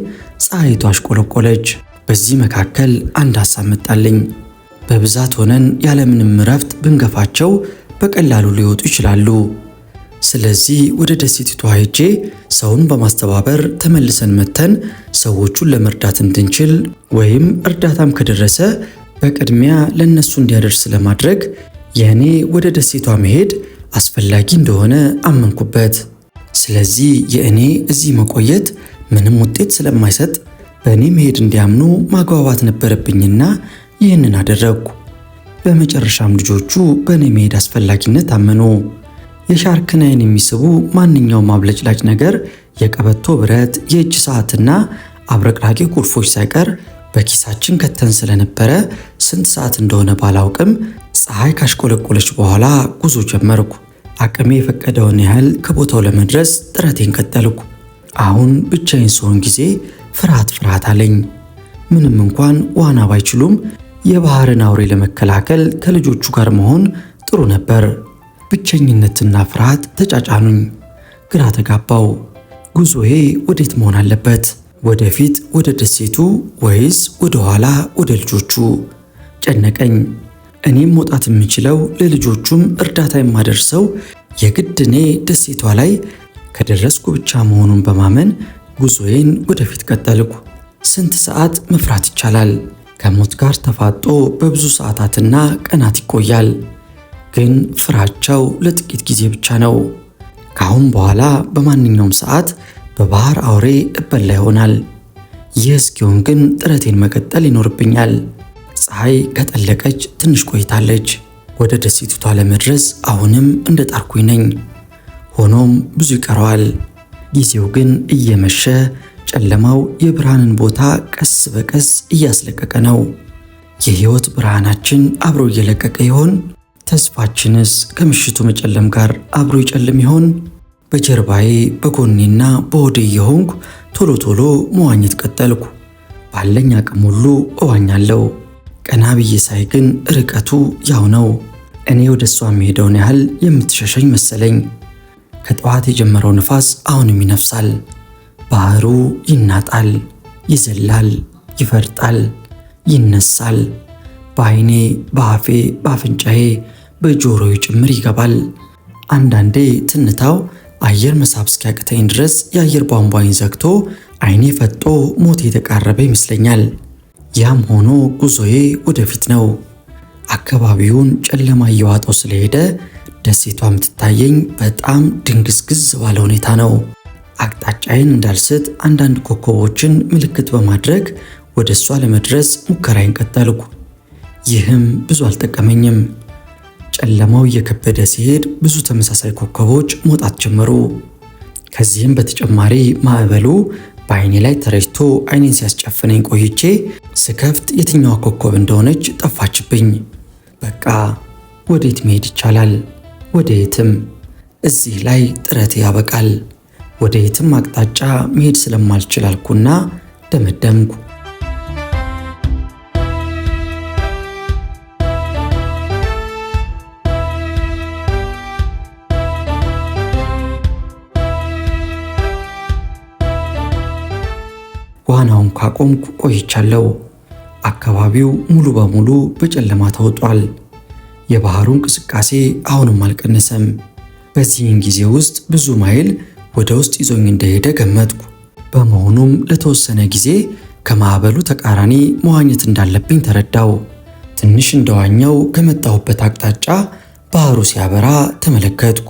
ፀሐይቷ አሽቆለቆለች። በዚህ መካከል አንድ ሐሳብ መጣልኝ። በብዛት ሆነን ያለምንም እረፍት ብንገፋቸው በቀላሉ ሊወጡ ይችላሉ። ስለዚህ ወደ ደሴቲቷ ሄጄ ሰውን በማስተባበር ተመልሰን መተን ሰዎቹን ለመርዳት እንድንችል ወይም እርዳታም ከደረሰ በቅድሚያ ለነሱ እንዲያደርስ ለማድረግ የእኔ ወደ ደሴቷ መሄድ አስፈላጊ እንደሆነ አመንኩበት። ስለዚህ የእኔ እዚህ መቆየት ምንም ውጤት ስለማይሰጥ በእኔ መሄድ እንዲያምኑ ማግባባት ነበረብኝና ይህንን አደረግኩ። በመጨረሻም ልጆቹ በእኔ መሄድ አስፈላጊነት አመኑ። የሻርክን ዓይን የሚስቡ ማንኛውም አብለጭላጭ ነገር፣ የቀበቶ ብረት፣ የእጅ ሰዓትና አብረቅራቂ ቁልፎች ሳይቀር በኪሳችን ከተን ስለነበረ ስንት ሰዓት እንደሆነ ባላውቅም ፀሐይ ካሽቆለቆለች በኋላ ጉዞ ጀመርኩ። አቅሜ የፈቀደውን ያህል ከቦታው ለመድረስ ጥረቴን ቀጠልኩ። አሁን ብቻዬን ስሆን ጊዜ ፍርሃት አለኝ። ምንም እንኳን ዋና ባይችሉም የባህርን አውሬ ለመከላከል ከልጆቹ ጋር መሆን ጥሩ ነበር። ብቸኝነትና ፍርሃት ተጫጫኑኝ። ግራ ተጋባው። ጉዞዬ ወዴት መሆን አለበት? ወደፊት ወደ ደሴቱ ወይስ ወደ ኋላ ወደ ልጆቹ? ጨነቀኝ። እኔም መውጣት የምችለው ለልጆቹም እርዳታ የማደርሰው የግድ እኔ ደሴቷ ላይ ከደረስኩ ብቻ መሆኑን በማመን ጉዞዬን ወደፊት ቀጠልኩ። ስንት ሰዓት መፍራት ይቻላል? ከሞት ጋር ተፋጦ በብዙ ሰዓታትና ቀናት ይቆያል። ግን ፍራቻው ለጥቂት ጊዜ ብቻ ነው። ከአሁን በኋላ በማንኛውም ሰዓት በባህር አውሬ እበላ ይሆናል። ይህ እስኪሆን ግን ጥረቴን መቀጠል ይኖርብኛል። ፀሐይ ከጠለቀች ትንሽ ቆይታለች። ወደ ደሴቲቷ ለመድረስ አሁንም እንደ ጣርኩኝ ነኝ። ሆኖም ብዙ ይቀረዋል። ጊዜው ግን እየመሸ ጨለማው የብርሃንን ቦታ ቀስ በቀስ እያስለቀቀ ነው። የሕይወት ብርሃናችን አብሮ እየለቀቀ ይሆን? ተስፋችንስ ከምሽቱ መጨለም ጋር አብሮ ይጨልም ይሆን? በጀርባዬ በጎኔና በሆዴ የሆንኩ ቶሎ መዋኘት ቀጠልኩ። ባለኝ አቅም ሁሉ እዋኛለሁ። ቀና ብዬ ሳይ ግን ርቀቱ ያው ነው። እኔ ወደ እሷ የሚሄደውን ያህል የምትሸሸኝ መሰለኝ። ከጠዋት የጀመረው ንፋስ አሁንም ይነፍሳል። ባህሩ ይናጣል፣ ይዘላል፣ ይፈርጣል፣ ይነሳል። በዓይኔ፣ በአፌ፣ በአፍንጫዬ፣ በጆሮዬ ጭምር ይገባል። አንዳንዴ ትንታው አየር መሳብ እስኪያቅተኝ ድረስ የአየር ቧንቧዬን ዘግቶ ዓይኔ ፈጦ ሞት የተቃረበ ይመስለኛል። ያም ሆኖ ጉዞዬ ወደፊት ነው። አካባቢውን ጨለማ እየዋጠው ስለሄደ ደሴቷ የምትታየኝ በጣም ድንግዝግዝ ባለ ሁኔታ ነው። አቅጣጫዬን እንዳልስት አንዳንድ ኮከቦችን ምልክት በማድረግ ወደ እሷ ለመድረስ ሙከራዬን ቀጠልኩ። ይህም ብዙ አልጠቀመኝም። ጨለማው እየከበደ ሲሄድ ብዙ ተመሳሳይ ኮከቦች መውጣት ጀመሩ። ከዚህም በተጨማሪ ማዕበሉ በዓይኔ ላይ ተረጭቶ ዓይኔን ሲያስጨፍነኝ ቆይቼ ስከፍት የትኛዋ ኮከብ እንደሆነች ጠፋችብኝ። በቃ ወዴት መሄድ ይቻላል? ወደየትም። እዚህ ላይ ጥረቴ ያበቃል። ወደ የትም አቅጣጫ መሄድ ስለማልችል አልኩና ደመደምኩ። ዋናውን ካቆምኩ ቆይቻለሁ። አካባቢው ሙሉ በሙሉ በጨለማ ተውጧል። የባህሩ እንቅስቃሴ አሁንም አልቀነሰም። በዚህን ጊዜ ውስጥ ብዙ ማይል ወደ ውስጥ ይዞኝ እንደሄደ ገመትኩ። በመሆኑም ለተወሰነ ጊዜ ከማዕበሉ ተቃራኒ መዋኘት እንዳለብኝ ተረዳው። ትንሽ እንደዋኘው ከመጣሁበት አቅጣጫ ባህሩ ሲያበራ ተመለከትኩ።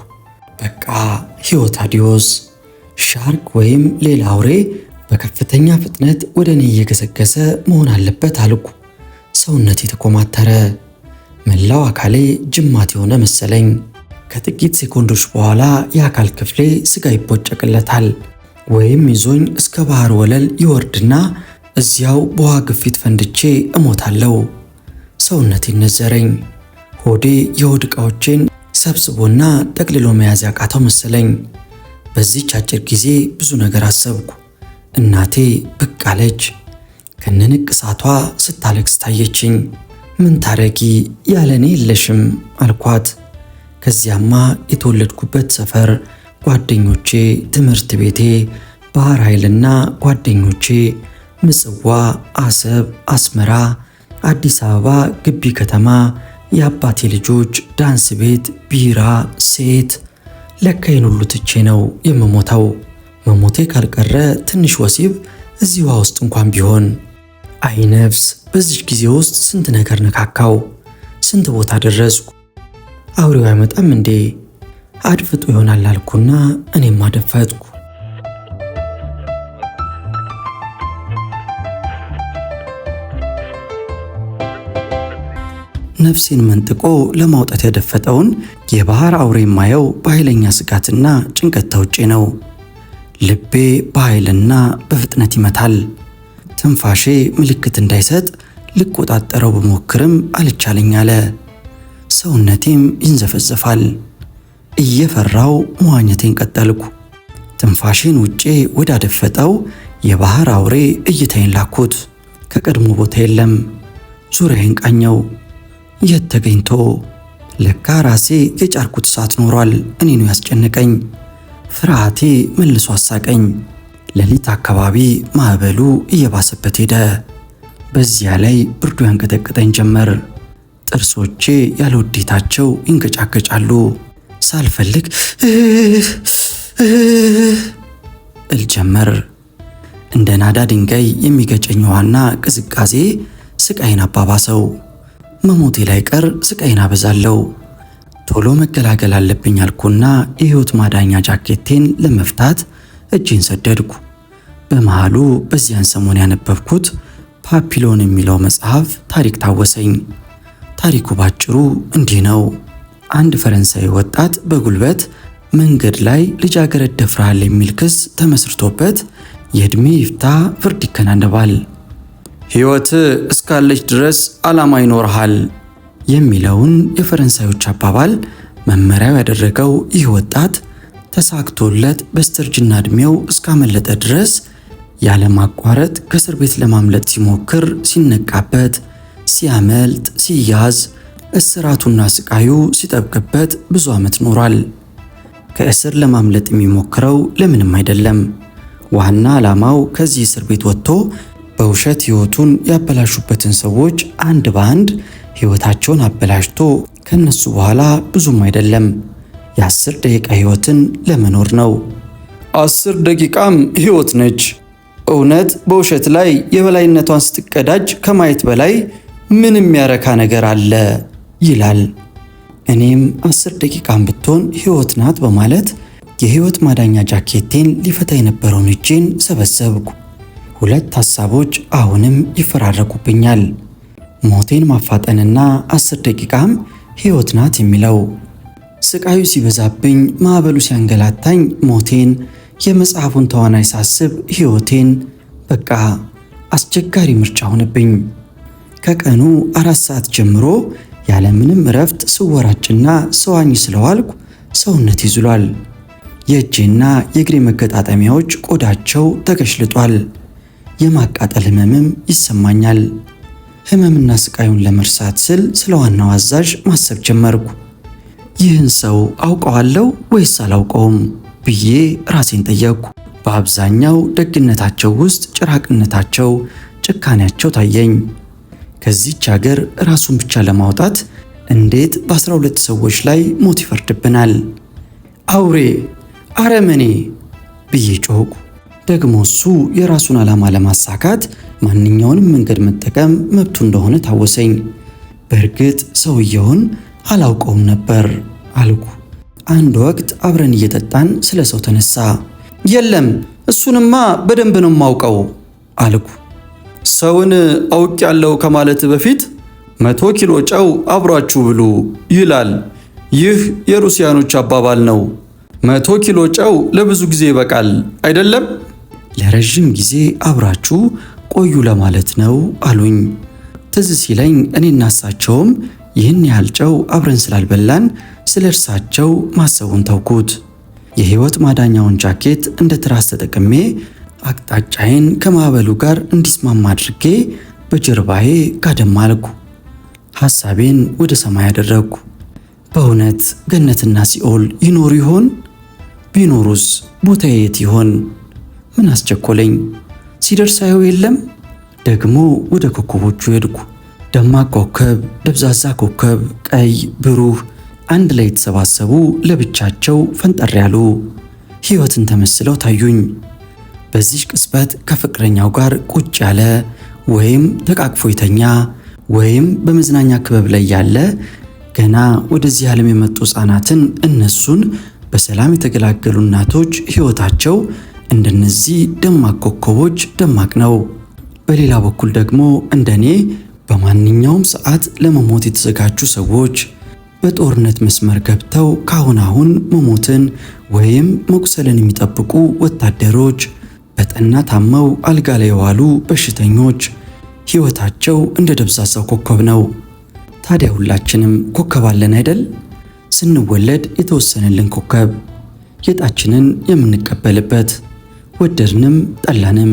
በቃ ሕይወት አዲዮስ! ሻርክ ወይም ሌላ አውሬ በከፍተኛ ፍጥነት ወደ እኔ እየገሰገሰ መሆን አለበት አልኩ። ሰውነቴ ተኮማተረ። መላው አካሌ ጅማት የሆነ መሰለኝ። ከጥቂት ሴኮንዶች በኋላ የአካል ክፍሌ ስጋ ይቦጨቅለታል ወይም ይዞኝ እስከ ባህር ወለል ይወርድና እዚያው በውሃ ግፊት ፈንድቼ እሞታለሁ። ሰውነቴ ነዘረኝ። ሆዴ የሆድ ዕቃዎቼን ሰብስቦና ጠቅልሎ መያዝ ያቃተው መሰለኝ። በዚህች አጭር ጊዜ ብዙ ነገር አሰብኩ። እናቴ ብቅ አለች። ከነንቅሳቷ ስታለቅስ ታየችኝ። ምን ታረጊ ያለኔ የለሽም አልኳት። ከዚያማ የተወለድኩበት ሰፈር፣ ጓደኞቼ፣ ትምህርት ቤቴ፣ ባህር ኃይልና ጓደኞቼ፣ ምጽዋ፣ አሰብ፣ አስመራ፣ አዲስ አበባ ግቢ ከተማ፣ የአባቴ ልጆች፣ ዳንስ ቤት፣ ቢራ፣ ሴት። ለካ ይህን ሁሉ ትቼ ነው የምሞተው። መሞቴ ካልቀረ ትንሽ ወሲብ እዚህ ውሃ ውስጥ እንኳን ቢሆን። አይ ነፍስ! በዚህ ጊዜ ውስጥ ስንት ነገር ነካካው። ስንት ቦታ ደረስኩ። አውሬው አይመጣም እንዴ? አድፍጦ ይሆናል አልኩና እኔም አደፈጥኩ። ነፍሴን መንጥቆ ለማውጣት ያደፈጠውን የባህር አውሬ የማየው በኃይለኛ ስጋትና ጭንቀት ተውጬ ነው። ልቤ በኃይልና በፍጥነት ይመታል። ትንፋሼ ምልክት እንዳይሰጥ ልቆጣጠረው ብሞክርም አልቻለኝ አለ። ሰውነቴም ይንዘፈዘፋል። እየፈራው መዋኘቴን ቀጠልኩ። ትንፋሼን ውጬ ወዳደፈጠው የባህር አውሬ እይታዬን ላኩት። ከቀድሞ ቦታ የለም። ዙሪያዬን ቃኘው። የት ተገኝቶ? ለካ ራሴ የጫርኩት እሳት ኖሯል። እኔኑ ያስጨነቀኝ። ፍርሃቴ መልሶ አሳቀኝ። ሌሊት አካባቢ ማዕበሉ እየባሰበት ሄደ። በዚያ ላይ ብርዱ ያንቀጠቅጠኝ ጀመር። ጥርሶቼ ያለ ውዴታቸው ይንገጫገጫሉ። ሳልፈልግ እል ጀመር። እንደ ናዳ ድንጋይ የሚገጨኝ ውሃና ቅዝቃዜ ስቃይን አባባሰው። መሞቴ ላይ ቀር ስቃይን አበዛለሁ። ቶሎ መገላገል አለብኝ አልኩና የሕይወት ማዳኛ ጃኬቴን ለመፍታት እጄን ሰደድኩ። በመሃሉ በዚያን ሰሞን ያነበብኩት ፓፒሎን የሚለው መጽሐፍ ታሪክ ታወሰኝ። ታሪኩ ባጭሩ እንዲህ ነው። አንድ ፈረንሳዊ ወጣት በጉልበት መንገድ ላይ ልጃገረድ ደፍረሃል የሚል ክስ ተመስርቶበት የዕድሜ ይፍታ ፍርድ ይከናነባል። ሕይወት እስካለች ድረስ ዓላማ ይኖርሃል የሚለውን የፈረንሳዮች አባባል መመሪያው ያደረገው ይህ ወጣት ተሳክቶለት በስተርጅና ዕድሜው እስካመለጠ ድረስ ያለማቋረጥ ከእስር ቤት ለማምለጥ ሲሞክር፣ ሲነቃበት፣ ሲያመልጥ፣ ሲያዝ፣ እስራቱና ስቃዩ ሲጠብቅበት ብዙ ዓመት ኖሯል። ከእስር ለማምለጥ የሚሞክረው ለምንም አይደለም። ዋና ዓላማው ከዚህ እስር ቤት ወጥቶ በውሸት ሕይወቱን ያበላሹበትን ሰዎች አንድ በአንድ ሕይወታቸውን አበላሽቶ ከነሱ በኋላ ብዙም አይደለም የ10 ደቂቃ ሕይወትን ለመኖር ነው። 10 ደቂቃም ሕይወት ነች። እውነት በውሸት ላይ የበላይነቷን ስትቀዳጅ ከማየት በላይ ምንም ያረካ ነገር አለ ይላል። እኔም 10 ደቂቃም ብትሆን ሕይወት ናት በማለት የሕይወት ማዳኛ ጃኬቴን ሊፈታ የነበረውን እጄን ሰበሰብኩ። ሁለት ሐሳቦች አሁንም ይፈራረቁብኛል። ሞቴን ማፋጠንና 10 ደቂቃም ሕይወት ናት የሚለው። ስቃዩ ሲበዛብኝ፣ ማዕበሉ ሲያንገላታኝ ሞቴን፣ የመጽሐፉን ተዋናይ ሳስብ ሕይወቴን፣ በቃ አስቸጋሪ ምርጫ ሆነብኝ። ከቀኑ 4 ሰዓት ጀምሮ ያለምንም እረፍት ስወራጭና ስዋኝ ስለዋልኩ ሰውነት ይዝሏል። የእጄና የእግሬ መገጣጠሚያዎች ቆዳቸው ተገሽልጧል። የማቃጠል ህመምም ይሰማኛል። ህመምና ስቃዩን ለመርሳት ስል ስለ ዋናው አዛዥ ማሰብ ጀመርኩ። ይህን ሰው አውቀዋለሁ ወይስ አላውቀውም ብዬ ራሴን ጠየቅኩ። በአብዛኛው ደግነታቸው ውስጥ ጭራቅነታቸው፣ ጭካኔያቸው ታየኝ። ከዚች ሀገር ራሱን ብቻ ለማውጣት እንዴት በ12 ሰዎች ላይ ሞት ይፈርድብናል? አውሬ፣ አረመኔ ብዬ ጮኩ። ደግሞ እሱ የራሱን ዓላማ ለማሳካት ማንኛውንም መንገድ መጠቀም መብቱ እንደሆነ ታወሰኝ። በእርግጥ ሰውየውን አላውቀውም ነበር አልኩ። አንድ ወቅት አብረን እየጠጣን ስለ ሰው ተነሳ። የለም እሱንማ በደንብ ነው የማውቀው አልኩ። ሰውን አውቄያለሁ ከማለት በፊት 100 ኪሎ ጨው አብሯችሁ ብሉ ይላል። ይህ የሩሲያኖች አባባል ነው። 100 ኪሎ ጨው ለብዙ ጊዜ ይበቃል አይደለም? ለረጅም ጊዜ አብራችሁ ቆዩ ለማለት ነው አሉኝ። ትዝ ሲለኝ እኔና እሳቸውም ይህን ያህል ጨው አብረን ስላልበላን ስለ እርሳቸው ማሰቡን ተውኩት። የህይወት ማዳኛውን ጃኬት እንደ ትራስ ተጠቅሜ አቅጣጫዬን ከማዕበሉ ጋር እንዲስማማ አድርጌ በጀርባዬ ጋደም አልኩ። ሐሳቤን ወደ ሰማይ አደረግኩ። በእውነት ገነትና ሲኦል ይኖሩ ይሆን? ቢኖሩስ ቦታዬ የት ይሆን? ምን አስቸኮለኝ? ሲደርስ አየው የለም? ደግሞ ወደ ኮከቦቹ ሄድኩ። ደማቅ ኮከብ፣ ደብዛዛ ኮከብ፣ ቀይ፣ ብሩህ አንድ ላይ የተሰባሰቡ ለብቻቸው ፈንጠር ያሉ ሕይወትን ተመስለው ታዩኝ። በዚህ ቅጽበት ከፍቅረኛው ጋር ቁጭ ያለ ወይም ተቃቅፎ የተኛ ወይም በመዝናኛ ክበብ ላይ ያለ ገና ወደዚህ ዓለም የመጡ ሕፃናትን እነሱን በሰላም የተገላገሉ እናቶች ሕይወታቸው እንደነዚህ ደማቅ ኮከቦች ደማቅ ነው። በሌላ በኩል ደግሞ እንደኔ በማንኛውም ሰዓት ለመሞት የተዘጋጁ ሰዎች በጦርነት መስመር ገብተው ካሁን አሁን መሞትን ወይም መቁሰልን የሚጠብቁ ወታደሮች፣ በጠና ታመው አልጋ ላይ የዋሉ በሽተኞች ሕይወታቸው እንደ ደብዛዛው ኮከብ ነው። ታዲያ ሁላችንም ኮከብ አለን አይደል? ስንወለድ የተወሰነልን ኮከብ፣ ጌጣችንን የምንቀበልበት ወደድንም ጠላንም።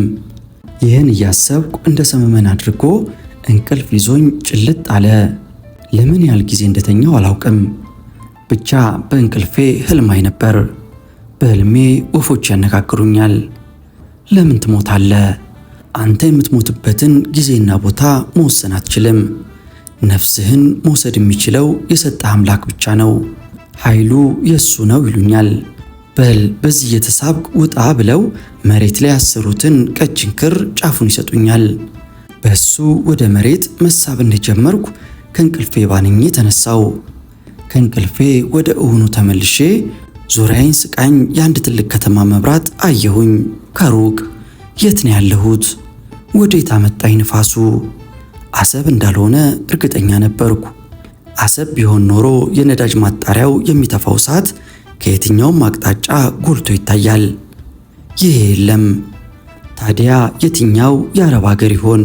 ይህን እያሰብኩ እንደ ሰመመን አድርጎ እንቅልፍ ይዞኝ ጭልጥ አለ። ለምን ያህል ጊዜ እንደተኛው አላውቅም። ብቻ በእንቅልፌ ህልም አይ ነበር። በህልሜ ወፎች ያነጋግሩኛል። ለምን ትሞታለህ? አንተ የምትሞትበትን ጊዜና ቦታ መወሰን አትችልም። ነፍስህን መውሰድ የሚችለው የሰጠህ አምላክ ብቻ ነው። ኃይሉ የእሱ ነው ይሉኛል። በል በዚህ የተሳብክ ውጣ ብለው መሬት ላይ ያሰሩትን ቀጭን ክር ጫፉን ይሰጡኛል። በሱ ወደ መሬት መሳብ እንደጀመርኩ ከእንቅልፌ ባንኜ ተነሳው። ከእንቅልፌ ወደ እውኑ ተመልሼ ዙሪያዬን ስቃኝ የአንድ ትልቅ ከተማ መብራት አየሁኝ ከሩቅ። የት ነው ያለሁት? ወዴት አመጣኝ ንፋሱ? አሰብ እንዳልሆነ እርግጠኛ ነበርኩ። አሰብ ቢሆን ኖሮ የነዳጅ ማጣሪያው የሚተፋው እሳት ከየትኛውም አቅጣጫ ጎልቶ ይታያል። ይህ የለም። ታዲያ የትኛው የአረብ ሀገር ይሆን?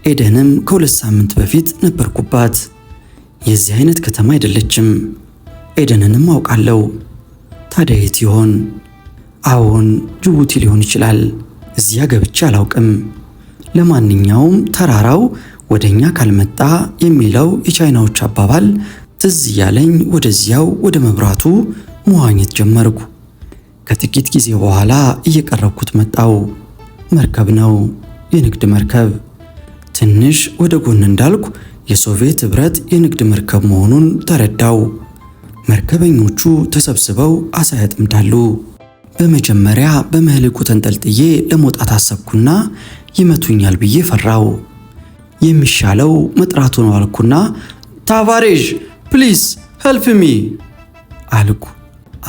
ኤደንም ከ2 ሳምንት በፊት ነበርኩባት። የዚህ አይነት ከተማ አይደለችም። ኤደንንም አውቃለሁ። ታዲያ የት ይሆን? አዎን ጅቡቲ ሊሆን ይችላል። እዚያ ገብቼ አላውቅም። ለማንኛውም ተራራው ወደኛ ካልመጣ የሚለው የቻይናዎች አባባል ትዝ እያለኝ ወደዚያው ወደ መብራቱ መዋኘት ጀመርኩ። ከጥቂት ጊዜ በኋላ እየቀረብኩት መጣው። መርከብ ነው፣ የንግድ መርከብ። ትንሽ ወደ ጎን እንዳልኩ የሶቪየት ኅብረት የንግድ መርከብ መሆኑን ተረዳው። መርከበኞቹ ተሰብስበው አሳ ያጥምዳሉ። በመጀመሪያ በመህልቁ ተንጠልጥዬ ለመውጣት አሰብኩና ይመቱኛል ብዬ ፈራው። የሚሻለው መጥራቱ ነው አልኩና ታቫሬዥ ፕሊስ ሄልፕ ሚ አልኩ።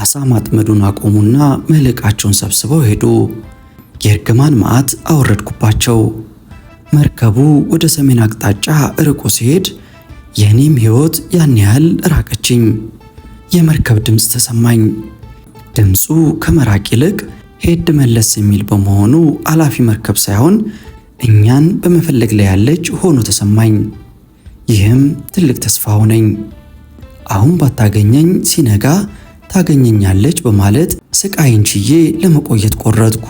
አሳ ማጥመዱን አቆሙና መህልቃቸውን ሰብስበው ሄዱ። የእርግማን መዓት አወረድኩባቸው። መርከቡ ወደ ሰሜን አቅጣጫ ርቆ ሲሄድ የኔም ሕይወት ያን ያህል ራቀችኝ። የመርከብ ድምፅ ተሰማኝ። ድምፁ ከመራቅ ይልቅ ሄድ መለስ የሚል በመሆኑ አላፊ መርከብ ሳይሆን እኛን በመፈለግ ላይ ያለች ሆኖ ተሰማኝ። ይህም ትልቅ ተስፋ ሆነኝ። አሁን ባታገኘኝ ሲነጋ ታገኘኛለች በማለት ስቃይን ችዬ ለመቆየት ቆረጥኩ።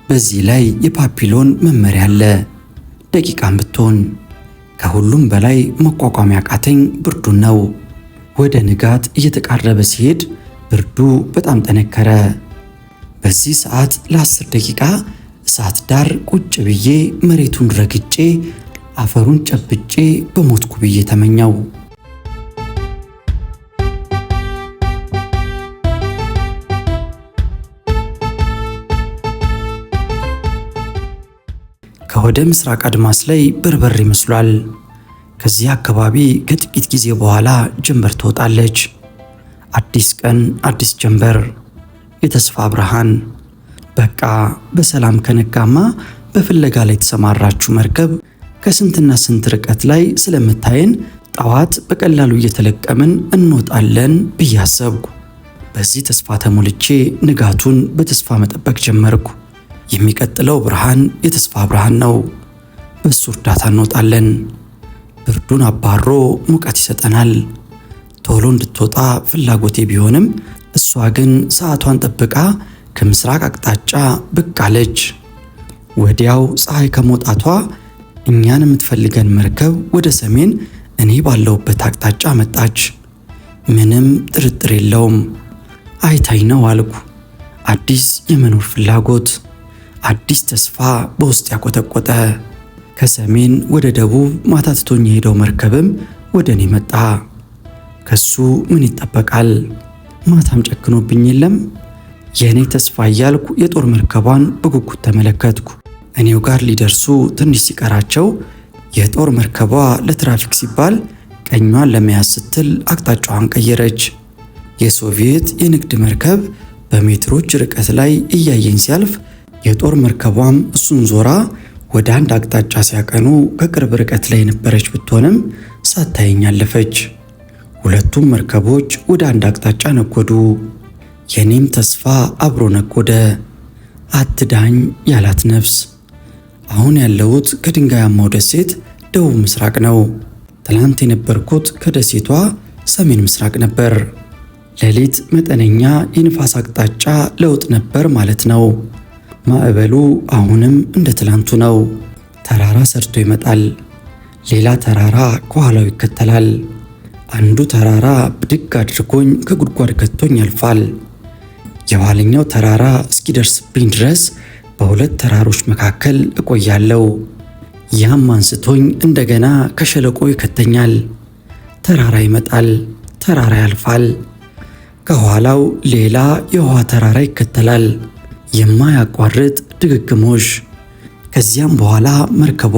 በዚህ ላይ የፓፒሎን መመሪያ አለ። ደቂቃም ብትሆን ከሁሉም በላይ መቋቋም ያቃተኝ ብርዱን ነው። ወደ ንጋት እየተቃረበ ሲሄድ ብርዱ በጣም ጠነከረ። በዚህ ሰዓት ለ10 ደቂቃ እሳት ዳር ቁጭ ብዬ መሬቱን ረግጬ አፈሩን ጨብጬ በሞትኩ ብዬ ተመኘው። ከወደ ምስራቅ አድማስ ላይ በርበር ይመስሏል። ከዚህ አካባቢ ከጥቂት ጊዜ በኋላ ጀንበር ትወጣለች። አዲስ ቀን፣ አዲስ ጀንበር፣ የተስፋ ብርሃን። በቃ በሰላም ከነጋማ በፍለጋ ላይ የተሰማራችሁ መርከብ ከስንትና ስንት ርቀት ላይ ስለምታየን ጠዋት በቀላሉ እየተለቀምን እንወጣለን ብዬ አሰብኩ። በዚህ ተስፋ ተሞልቼ ንጋቱን በተስፋ መጠበቅ ጀመርኩ። የሚቀጥለው ብርሃን የተስፋ ብርሃን ነው። በሱ እርዳታ እንወጣለን። ብርዱን አባሮ ሙቀት ይሰጠናል። ቶሎ እንድትወጣ ፍላጎቴ ቢሆንም እሷ ግን ሰዓቷን ጠብቃ ከምስራቅ አቅጣጫ ብቅ አለች። ወዲያው ፀሐይ ከመውጣቷ እኛን የምትፈልገን መርከብ ወደ ሰሜን እኔ ባለሁበት አቅጣጫ መጣች። ምንም ጥርጥር የለውም አይታይ ነው አልኩ። አዲስ የመኖር ፍላጎት፣ አዲስ ተስፋ በውስጥ ያቆጠቆጠ። ከሰሜን ወደ ደቡብ ማታ ትቶኝ የሄደው መርከብም ወደ እኔ መጣ። ከሱ ምን ይጠበቃል? ማታም ጨክኖብኝ የለም። የእኔ ተስፋ እያልኩ የጦር መርከቧን በጉጉት ተመለከትኩ። እኔው ጋር ሊደርሱ ትንሽ ሲቀራቸው የጦር መርከቧ ለትራፊክ ሲባል ቀኟን ለመያዝ ስትል አቅጣጫዋን ቀየረች። የሶቪየት የንግድ መርከብ በሜትሮች ርቀት ላይ እያየኝ ሲያልፍ የጦር መርከቧም እሱን ዞራ ወደ አንድ አቅጣጫ ሲያቀኑ ከቅርብ ርቀት ላይ የነበረች ብትሆንም ሳታየኝ አለፈች። ሁለቱም መርከቦች ወደ አንድ አቅጣጫ ነጎዱ። የኔም ተስፋ አብሮ ነጎደ። አትዳኝ ያላት ነፍስ። አሁን ያለሁት ከድንጋያማው ደሴት ደቡብ ምስራቅ ነው። ትላንት የነበርኩት ከደሴቷ ሰሜን ምስራቅ ነበር። ሌሊት መጠነኛ የንፋስ አቅጣጫ ለውጥ ነበር ማለት ነው። ማዕበሉ አሁንም እንደ ትላንቱ ነው። ተራራ ሰርቶ ይመጣል። ሌላ ተራራ ከኋላው ይከተላል። አንዱ ተራራ ብድግ አድርጎኝ ከጉድጓድ ከቶኝ ያልፋል። የኋለኛው ተራራ እስኪደርስብኝ ድረስ በሁለት ተራሮች መካከል እቆያለሁ። ያም አንስቶኝ እንደገና ከሸለቆ ይከተኛል። ተራራ ይመጣል፣ ተራራ ያልፋል። ከኋላው ሌላ የውሃ ተራራ ይከተላል። የማያቋርጥ ድግግሞሽ። ከዚያም በኋላ መርከቧ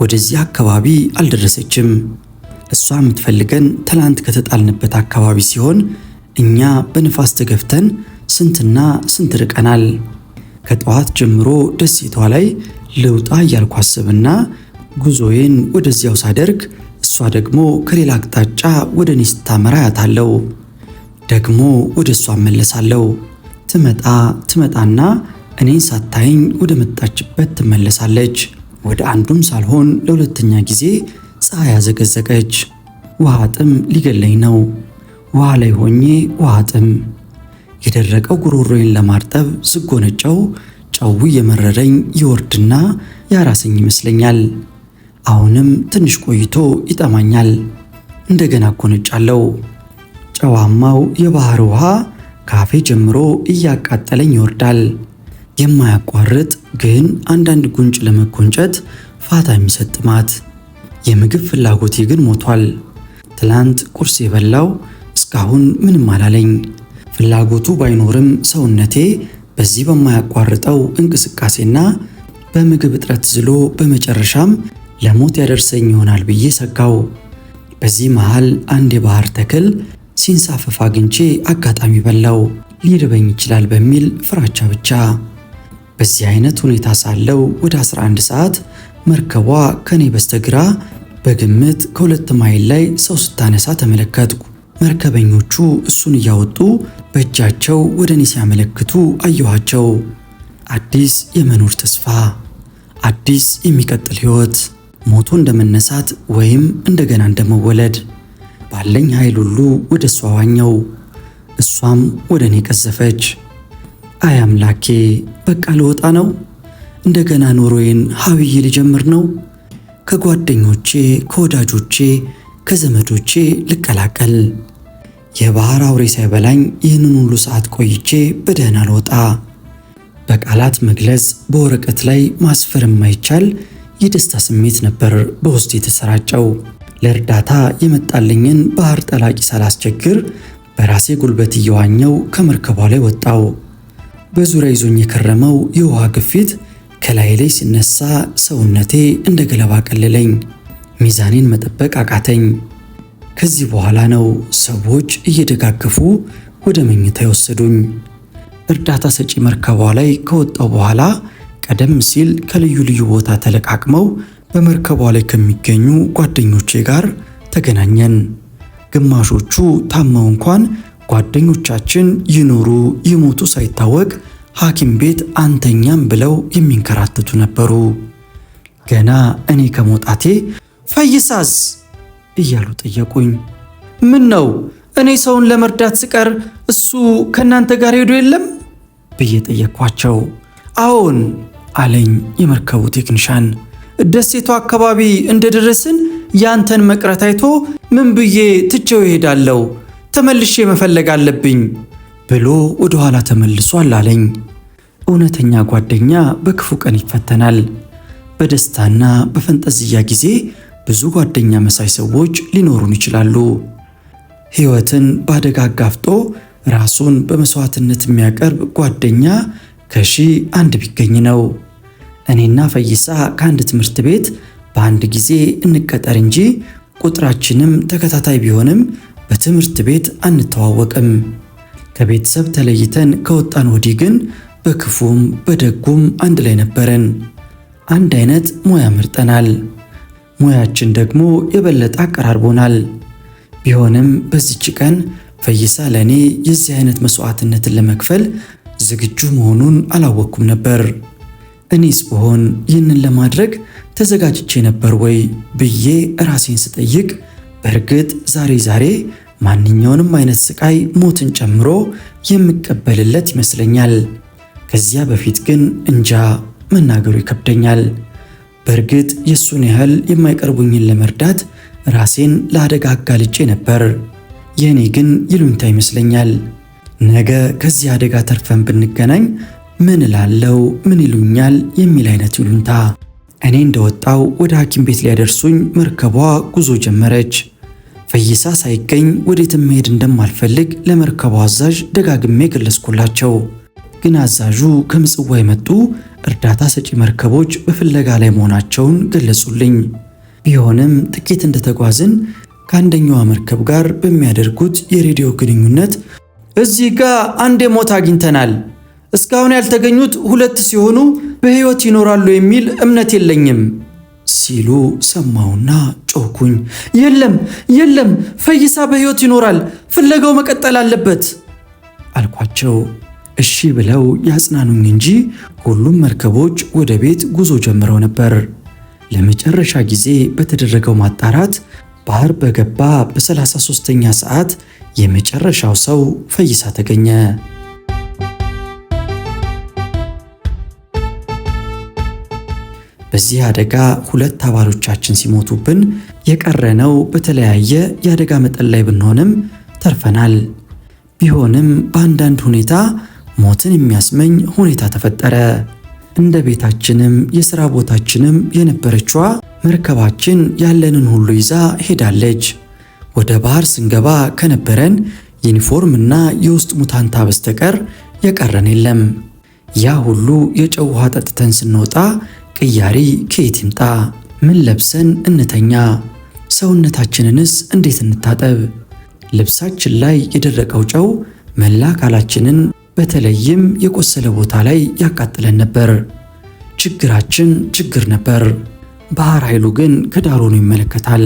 ወደዚህ አካባቢ አልደረሰችም። እሷ የምትፈልገን ትላንት ከተጣልንበት አካባቢ ሲሆን እኛ በንፋስ ተገፍተን ስንትና ስንት ርቀናል። ከጠዋት ጀምሮ ደሴቷ ላይ ልውጣ እያልኩ አስብና ጉዞዬን ወደዚያው ሳደርግ እሷ ደግሞ ከሌላ አቅጣጫ ወደ እኔ ስታመራ ያታለው። ደግሞ ወደ እሷ እመለሳለሁ። ትመጣና እኔን ሳታይኝ ወደ መጣችበት ትመለሳለች። ወደ አንዱም ሳልሆን ለሁለተኛ ጊዜ ፀሐይ ያዘገዘቀች። ውሃ ጥም ሊገለኝ ነው። ውሃ ላይ ሆኜ ውሃ ጥም። የደረቀው ጉሮሮዬን ለማርጠብ ስጎነጨው ጨው የመረረኝ ይወርድና ያራሰኝ ይመስለኛል። አሁንም ትንሽ ቆይቶ ይጠማኛል። እንደገና ጎነጫለሁ። ጨዋማው የባህር ውሃ ካፌ ጀምሮ እያቃጠለኝ ይወርዳል። የማያቋርጥ ግን አንዳንድ ጉንጭ ለመጎንጨት ፋታ የሚሰጥ ጥማት። የምግብ ፍላጎቴ ግን ሞቷል። ትላንት ቁርስ የበላው እስካሁን ምንም አላለኝ። ፍላጎቱ ባይኖርም ሰውነቴ በዚህ በማያቋርጠው እንቅስቃሴና በምግብ እጥረት ዝሎ በመጨረሻም ለሞት ያደርሰኝ ይሆናል ብዬ ሰጋው። በዚህ መሃል አንድ የባህር ተክል ሲንሳፈፍ አግኝቼ አጋጣሚ በላው። ሊርበኝ ይችላል በሚል ፍራቻ ብቻ። በዚህ አይነት ሁኔታ ሳለው ወደ 11 ሰዓት መርከቧ ከኔ በስተግራ በግምት ከ2 ማይል ላይ ሰው ስታነሳ ተመለከትኩ። መርከበኞቹ እሱን እያወጡ በእጃቸው ወደ እኔ ሲያመለክቱ አየኋቸው። አዲስ የመኖር ተስፋ፣ አዲስ የሚቀጥል ሕይወት፣ ሞቶ እንደመነሳት ወይም እንደገና እንደመወለድ። ባለኝ ኃይል ሁሉ ወደ እሷ ዋኘው። እሷም ወደ እኔ ቀዘፈች። አይ አምላኬ፣ በቃ ልወጣ ነው። እንደገና ኑሮዬን ሀብዬ ልጀምር ነው። ከጓደኞቼ፣ ከወዳጆቼ፣ ከዘመዶቼ ልቀላቀል። የባህር አውሬ ሳይበላኝ ይህንን ሁሉ ሰዓት ቆይቼ በደህና ልወጣ። በቃላት መግለጽ፣ በወረቀት ላይ ማስፈር የማይቻል የደስታ ስሜት ነበር በውስጥ የተሰራጨው። ለእርዳታ የመጣልኝን ባህር ጠላቂ ሳላስቸግር በራሴ ጉልበት እየዋኘው ከመርከቧ ላይ ወጣው። በዙሪያ ይዞኝ የከረመው የውሃ ግፊት ከላይ ላይ ሲነሳ ሰውነቴ እንደ ገለባ ቀለለኝ። ሚዛኔን መጠበቅ አቃተኝ። ከዚህ በኋላ ነው ሰዎች እየደጋገፉ ወደ መኝታ የወሰዱኝ። እርዳታ ሰጪ መርከቧ ላይ ከወጣው በኋላ ቀደም ሲል ከልዩ ልዩ ቦታ ተለቃቅመው በመርከቧ ላይ ከሚገኙ ጓደኞቼ ጋር ተገናኘን። ግማሾቹ ታመው እንኳን ጓደኞቻችን ይኖሩ ይሞቱ ሳይታወቅ ሐኪም ቤት አንተኛም ብለው የሚንከራተቱ ነበሩ። ገና እኔ ከመውጣቴ ፈይሳስ እያሉ ጠየቁኝ። ምን ነው እኔ ሰውን ለመርዳት ስቀር እሱ ከናንተ ጋር ሄዶ የለም ብዬ ጠየቅኳቸው። አዎን አለኝ የመርከቡ ቴክኒሻን። ደሴቱ አካባቢ እንደደረስን ያንተን መቅረት አይቶ ምን ብዬ ትቼው ይሄዳለሁ፣ ተመልሼ መፈለግ አለብኝ ብሎ ወደ ኋላ ተመልሷል አለኝ። እውነተኛ ጓደኛ በክፉ ቀን ይፈተናል። በደስታና በፈንጠዝያ ጊዜ ብዙ ጓደኛ መሳይ ሰዎች ሊኖሩን ይችላሉ። ሕይወትን በአደጋ አጋፍጦ ራሱን በመስዋዕትነት የሚያቀርብ ጓደኛ ከሺህ አንድ ቢገኝ ነው። እኔና ፈይሳ ከአንድ ትምህርት ቤት በአንድ ጊዜ እንቀጠር እንጂ ቁጥራችንም ተከታታይ ቢሆንም በትምህርት ቤት አንተዋወቅም። ከቤተሰብ ተለይተን ከወጣን ወዲህ ግን በክፉም በደጉም አንድ ላይ ነበረን። አንድ አይነት ሙያ መርጠናል። ሙያችን ደግሞ የበለጠ አቀራርቦናል። ቢሆንም በዚች ቀን ፈይሳ ለእኔ የዚህ አይነት መስዋዕትነትን ለመክፈል ዝግጁ መሆኑን አላወቅኩም ነበር። እኔስ ብሆን ይህንን ለማድረግ ተዘጋጅቼ ነበር ወይ ብዬ ራሴን ስጠይቅ በእርግጥ ዛሬ ማንኛውንም አይነት ስቃይ ሞትን ጨምሮ የምቀበልለት ይመስለኛል። ከዚያ በፊት ግን እንጃ መናገሩ ይከብደኛል። በእርግጥ የሱን ያህል የማይቀርቡኝን ለመርዳት ራሴን ለአደጋ አጋልጬ ነበር። የእኔ ግን ይሉኝታ ይመስለኛል። ነገ ከዚህ አደጋ ተርፈን ብንገናኝ ምን እላለው፣ ምን ይሉኛል የሚል አይነት ይሉኝታ። እኔ እንደወጣው ወደ ሐኪም ቤት ሊያደርሱኝ መርከቧ ጉዞ ጀመረች። ፈይሳ ሳይገኝ ወዴትም መሄድ እንደማልፈልግ ለመርከቧ አዛዥ ደጋግሜ ገለጽኩላቸው። ግን አዛዡ ከምጽዋ የመጡ እርዳታ ሰጪ መርከቦች በፍለጋ ላይ መሆናቸውን ገለጹልኝ። ቢሆንም ጥቂት እንደተጓዝን ከአንደኛዋ መርከብ ጋር በሚያደርጉት የሬዲዮ ግንኙነት እዚህ ጋር አንድ ሞት አግኝተናል፣ እስካሁን ያልተገኙት 2 ሲሆኑ በሕይወት ይኖራሉ የሚል እምነት የለኝም ሲሉ ሰማውና ጮኩኝ። የለም ፈይሳ በሕይወት ይኖራል፣ ፍለጋው መቀጠል አለበት አልኳቸው። እሺ ብለው ያጽናኑኝ እንጂ ሁሉም መርከቦች ወደ ቤት ጉዞ ጀምረው ነበር። ለመጨረሻ ጊዜ በተደረገው ማጣራት ባህር በገባ በ33ኛ ሰዓት የመጨረሻው ሰው ፈይሳ ተገኘ። በዚህ አደጋ 2 አባሎቻችን ሲሞቱብን የቀረነው በተለያየ የአደጋ መጠን ላይ ብንሆንም ተርፈናል። ቢሆንም በአንዳንድ ሁኔታ ሞትን የሚያስመኝ ሁኔታ ተፈጠረ። እንደ ቤታችንም የሥራ ቦታችንም የነበረችዋ መርከባችን ያለንን ሁሉ ይዛ ሄዳለች። ወደ ባህር ስንገባ ከነበረን ዩኒፎርምና የውስጥ ሙታንታ በስተቀር የቀረን የለም። ያ ሁሉ የጨው ውሃ ጠጥተን ስንወጣ ቅያሪ ከየት ይምጣ? ምን ለብሰን እንተኛ? ሰውነታችንንስ እንዴት እንታጠብ? ልብሳችን ላይ የደረቀው ጨው መላ አካላችንን በተለይም የቆሰለ ቦታ ላይ ያቃጥለን ነበር። ችግራችን ችግር ነበር። ባህር ኃይሉ ግን ከዳር ሆኖ ይመለከታል።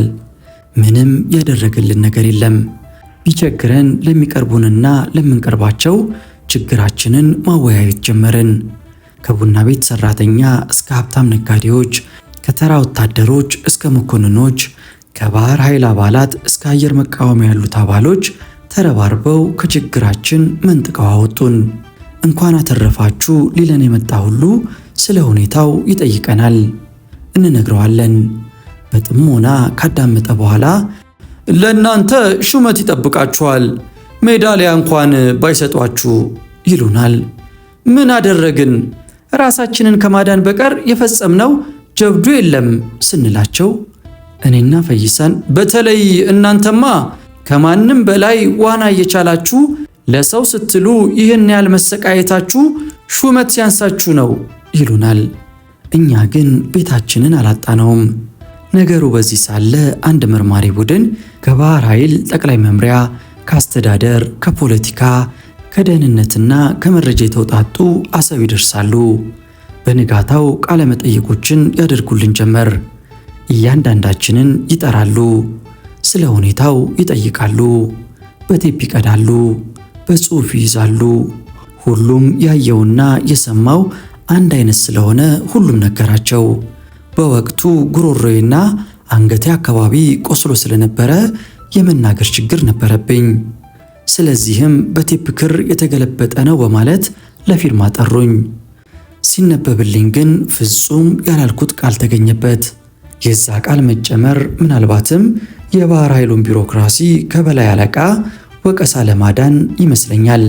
ምንም ያደረገልን ነገር የለም። ቢቸግረን ለሚቀርቡንና ለምንቀርባቸው ችግራችንን ማወያየት ጀመርን። ከቡና ቤት ሰራተኛ እስከ ሀብታም ነጋዴዎች፣ ከተራ ወታደሮች እስከ መኮንኖች፣ ከባህር ኃይል አባላት እስከ አየር መቃወሚያ ያሉት አባሎች ተረባርበው ከችግራችን መንጥቀው አወጡን። እንኳን አተረፋችሁ ሊለን የመጣ ሁሉ ስለ ሁኔታው ይጠይቀናል። እንነግረዋለን። በጥሞና ካዳመጠ በኋላ ለእናንተ ሹመት ይጠብቃችኋል፣ ሜዳሊያ እንኳን ባይሰጧችሁ ይሉናል። ምን አደረግን? ራሳችንን ከማዳን በቀር የፈጸምነው ጀብዱ የለም ስንላቸው እኔና ፈይሳን በተለይ እናንተማ ከማንም በላይ ዋና እየቻላችሁ ለሰው ስትሉ ይህን ያህል መሰቃየታችሁ ሹመት ሲያንሳችሁ ነው ይሉናል። እኛ ግን ቤታችንን አላጣነውም። ነገሩ በዚህ ሳለ አንድ መርማሪ ቡድን ከባህር ኃይል ጠቅላይ መምሪያ፣ ከአስተዳደር፣ ከፖለቲካ፣ ከደህንነትና ከመረጃ የተውጣጡ አሰብ ይደርሳሉ። በንጋታው ቃለ መጠይቆችን ያደርጉልን ጀመር። እያንዳንዳችንን ይጠራሉ። ስለ ሁኔታው ይጠይቃሉ። በቴፕ ይቀዳሉ፣ በጽሑፍ ይይዛሉ። ሁሉም ያየውና የሰማው አንድ አይነት ስለሆነ ሁሉም ነገራቸው። በወቅቱ ጉሮሮዬና አንገቴ አካባቢ ቆስሎ ስለነበረ የመናገር ችግር ነበረብኝ። ስለዚህም በቴፕ ክር የተገለበጠ ነው በማለት ለፊርማ ጠሩኝ። ሲነበብልኝ ግን ፍጹም ያላልኩት ቃል ተገኘበት። የዛ ቃል መጨመር ምናልባትም የባህር ኃይሉን ቢሮክራሲ ከበላይ አለቃ ወቀሳ ለማዳን ይመስለኛል።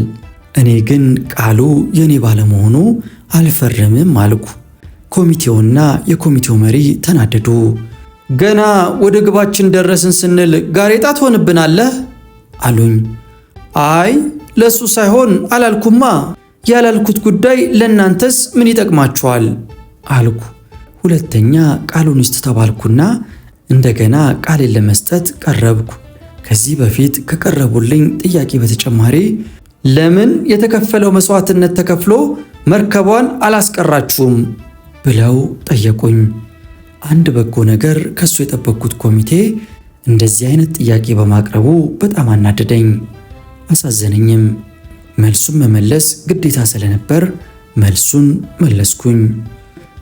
እኔ ግን ቃሉ የኔ ባለመሆኑ አልፈርምም አልኩ። ኮሚቴውና የኮሚቴው መሪ ተናደዱ። ገና ወደ ግባችን ደረስን ስንል ጋሬጣ ትሆንብናለህ አሉኝ። አይ ለሱ ሳይሆን አላልኩማ፣ ያላልኩት ጉዳይ ለእናንተስ ምን ይጠቅማችኋል አልኩ። ሁለተኛ ቃሉን ይስጥ ተባልኩና እንደገና ቃሌን ለመስጠት ቀረብኩ። ከዚህ በፊት ከቀረቡልኝ ጥያቄ በተጨማሪ ለምን የተከፈለው መስዋዕትነት ተከፍሎ መርከቧን አላስቀራችሁም ብለው ጠየቁኝ። አንድ በጎ ነገር ከሱ የጠበቅኩት ኮሚቴ እንደዚህ አይነት ጥያቄ በማቅረቡ በጣም አናደደኝ፣ አሳዘነኝም። መልሱን መመለስ ግዴታ ስለነበር መልሱን መለስኩኝ።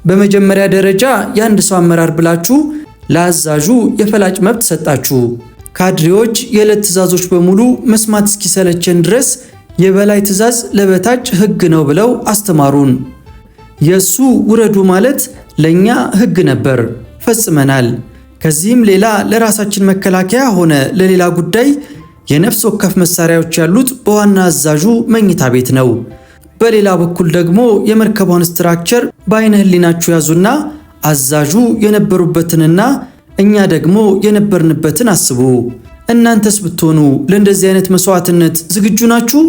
በመጀመሪያ ደረጃ የአንድ ሰው አመራር ብላችሁ ለአዛዡ የፈላጭ መብት ሰጣችሁ። ካድሬዎች የዕለት ትዕዛዞች በሙሉ መስማት እስኪሰለቸን ድረስ የበላይ ትዕዛዝ ለበታች ሕግ ነው ብለው አስተማሩን። የሱ ውረዱ ማለት ለኛ ሕግ ነበር፣ ፈጽመናል። ከዚህም ሌላ ለራሳችን መከላከያ ሆነ ለሌላ ጉዳይ የነፍስ ወከፍ መሳሪያዎች ያሉት በዋና አዛዡ መኝታ ቤት ነው። በሌላ በኩል ደግሞ የመርከቧን ስትራክቸር በአይነ ህሊናችሁ ያዙና አዛዡ የነበሩበትንና እኛ ደግሞ የነበርንበትን አስቡ። እናንተስ ብትሆኑ ለእንደዚህ አይነት መስዋዕትነት ዝግጁ ናችሁ?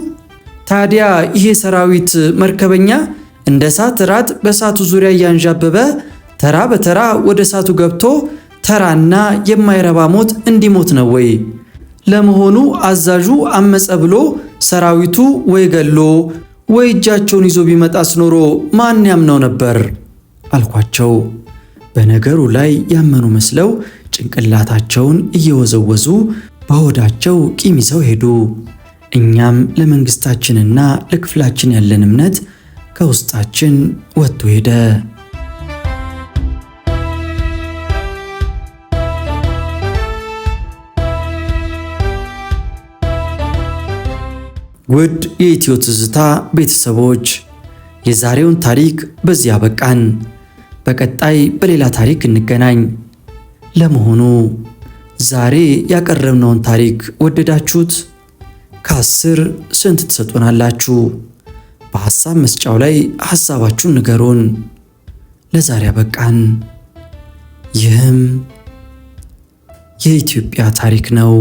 ታዲያ ይሄ ሰራዊት መርከበኛ እንደ እሳት ራት በእሳቱ ዙሪያ እያንዣበበ ተራ በተራ ወደ እሳቱ ገብቶ ተራና የማይረባ ሞት እንዲሞት ነው ወይ? ለመሆኑ አዛዡ አመፀ ብሎ ሰራዊቱ ወይ ገሎ ወይ እጃቸውን ይዞ ቢመጣስ ኖሮ ማን ያምነው ነበር አልኳቸው። በነገሩ ላይ ያመኑ መስለው ጭንቅላታቸውን እየወዘወዙ በሆዳቸው ቂም ይዘው ሄዱ። እኛም ለመንግስታችንና ለክፍላችን ያለን እምነት ከውስጣችን ወጥቶ ሄደ። ውድ የኢትዮ ትዝታ ቤተሰቦች የዛሬውን ታሪክ በዚህ አበቃን። በቀጣይ በሌላ ታሪክ እንገናኝ። ለመሆኑ ዛሬ ያቀረብነውን ታሪክ ወደዳችሁት? ከ10 ስንት ትሰጡናላችሁ? በሐሳብ መስጫው ላይ ሐሳባችሁን ንገሩን። ለዛሬ አበቃን። ይህም የኢትዮጵያ ታሪክ ነው።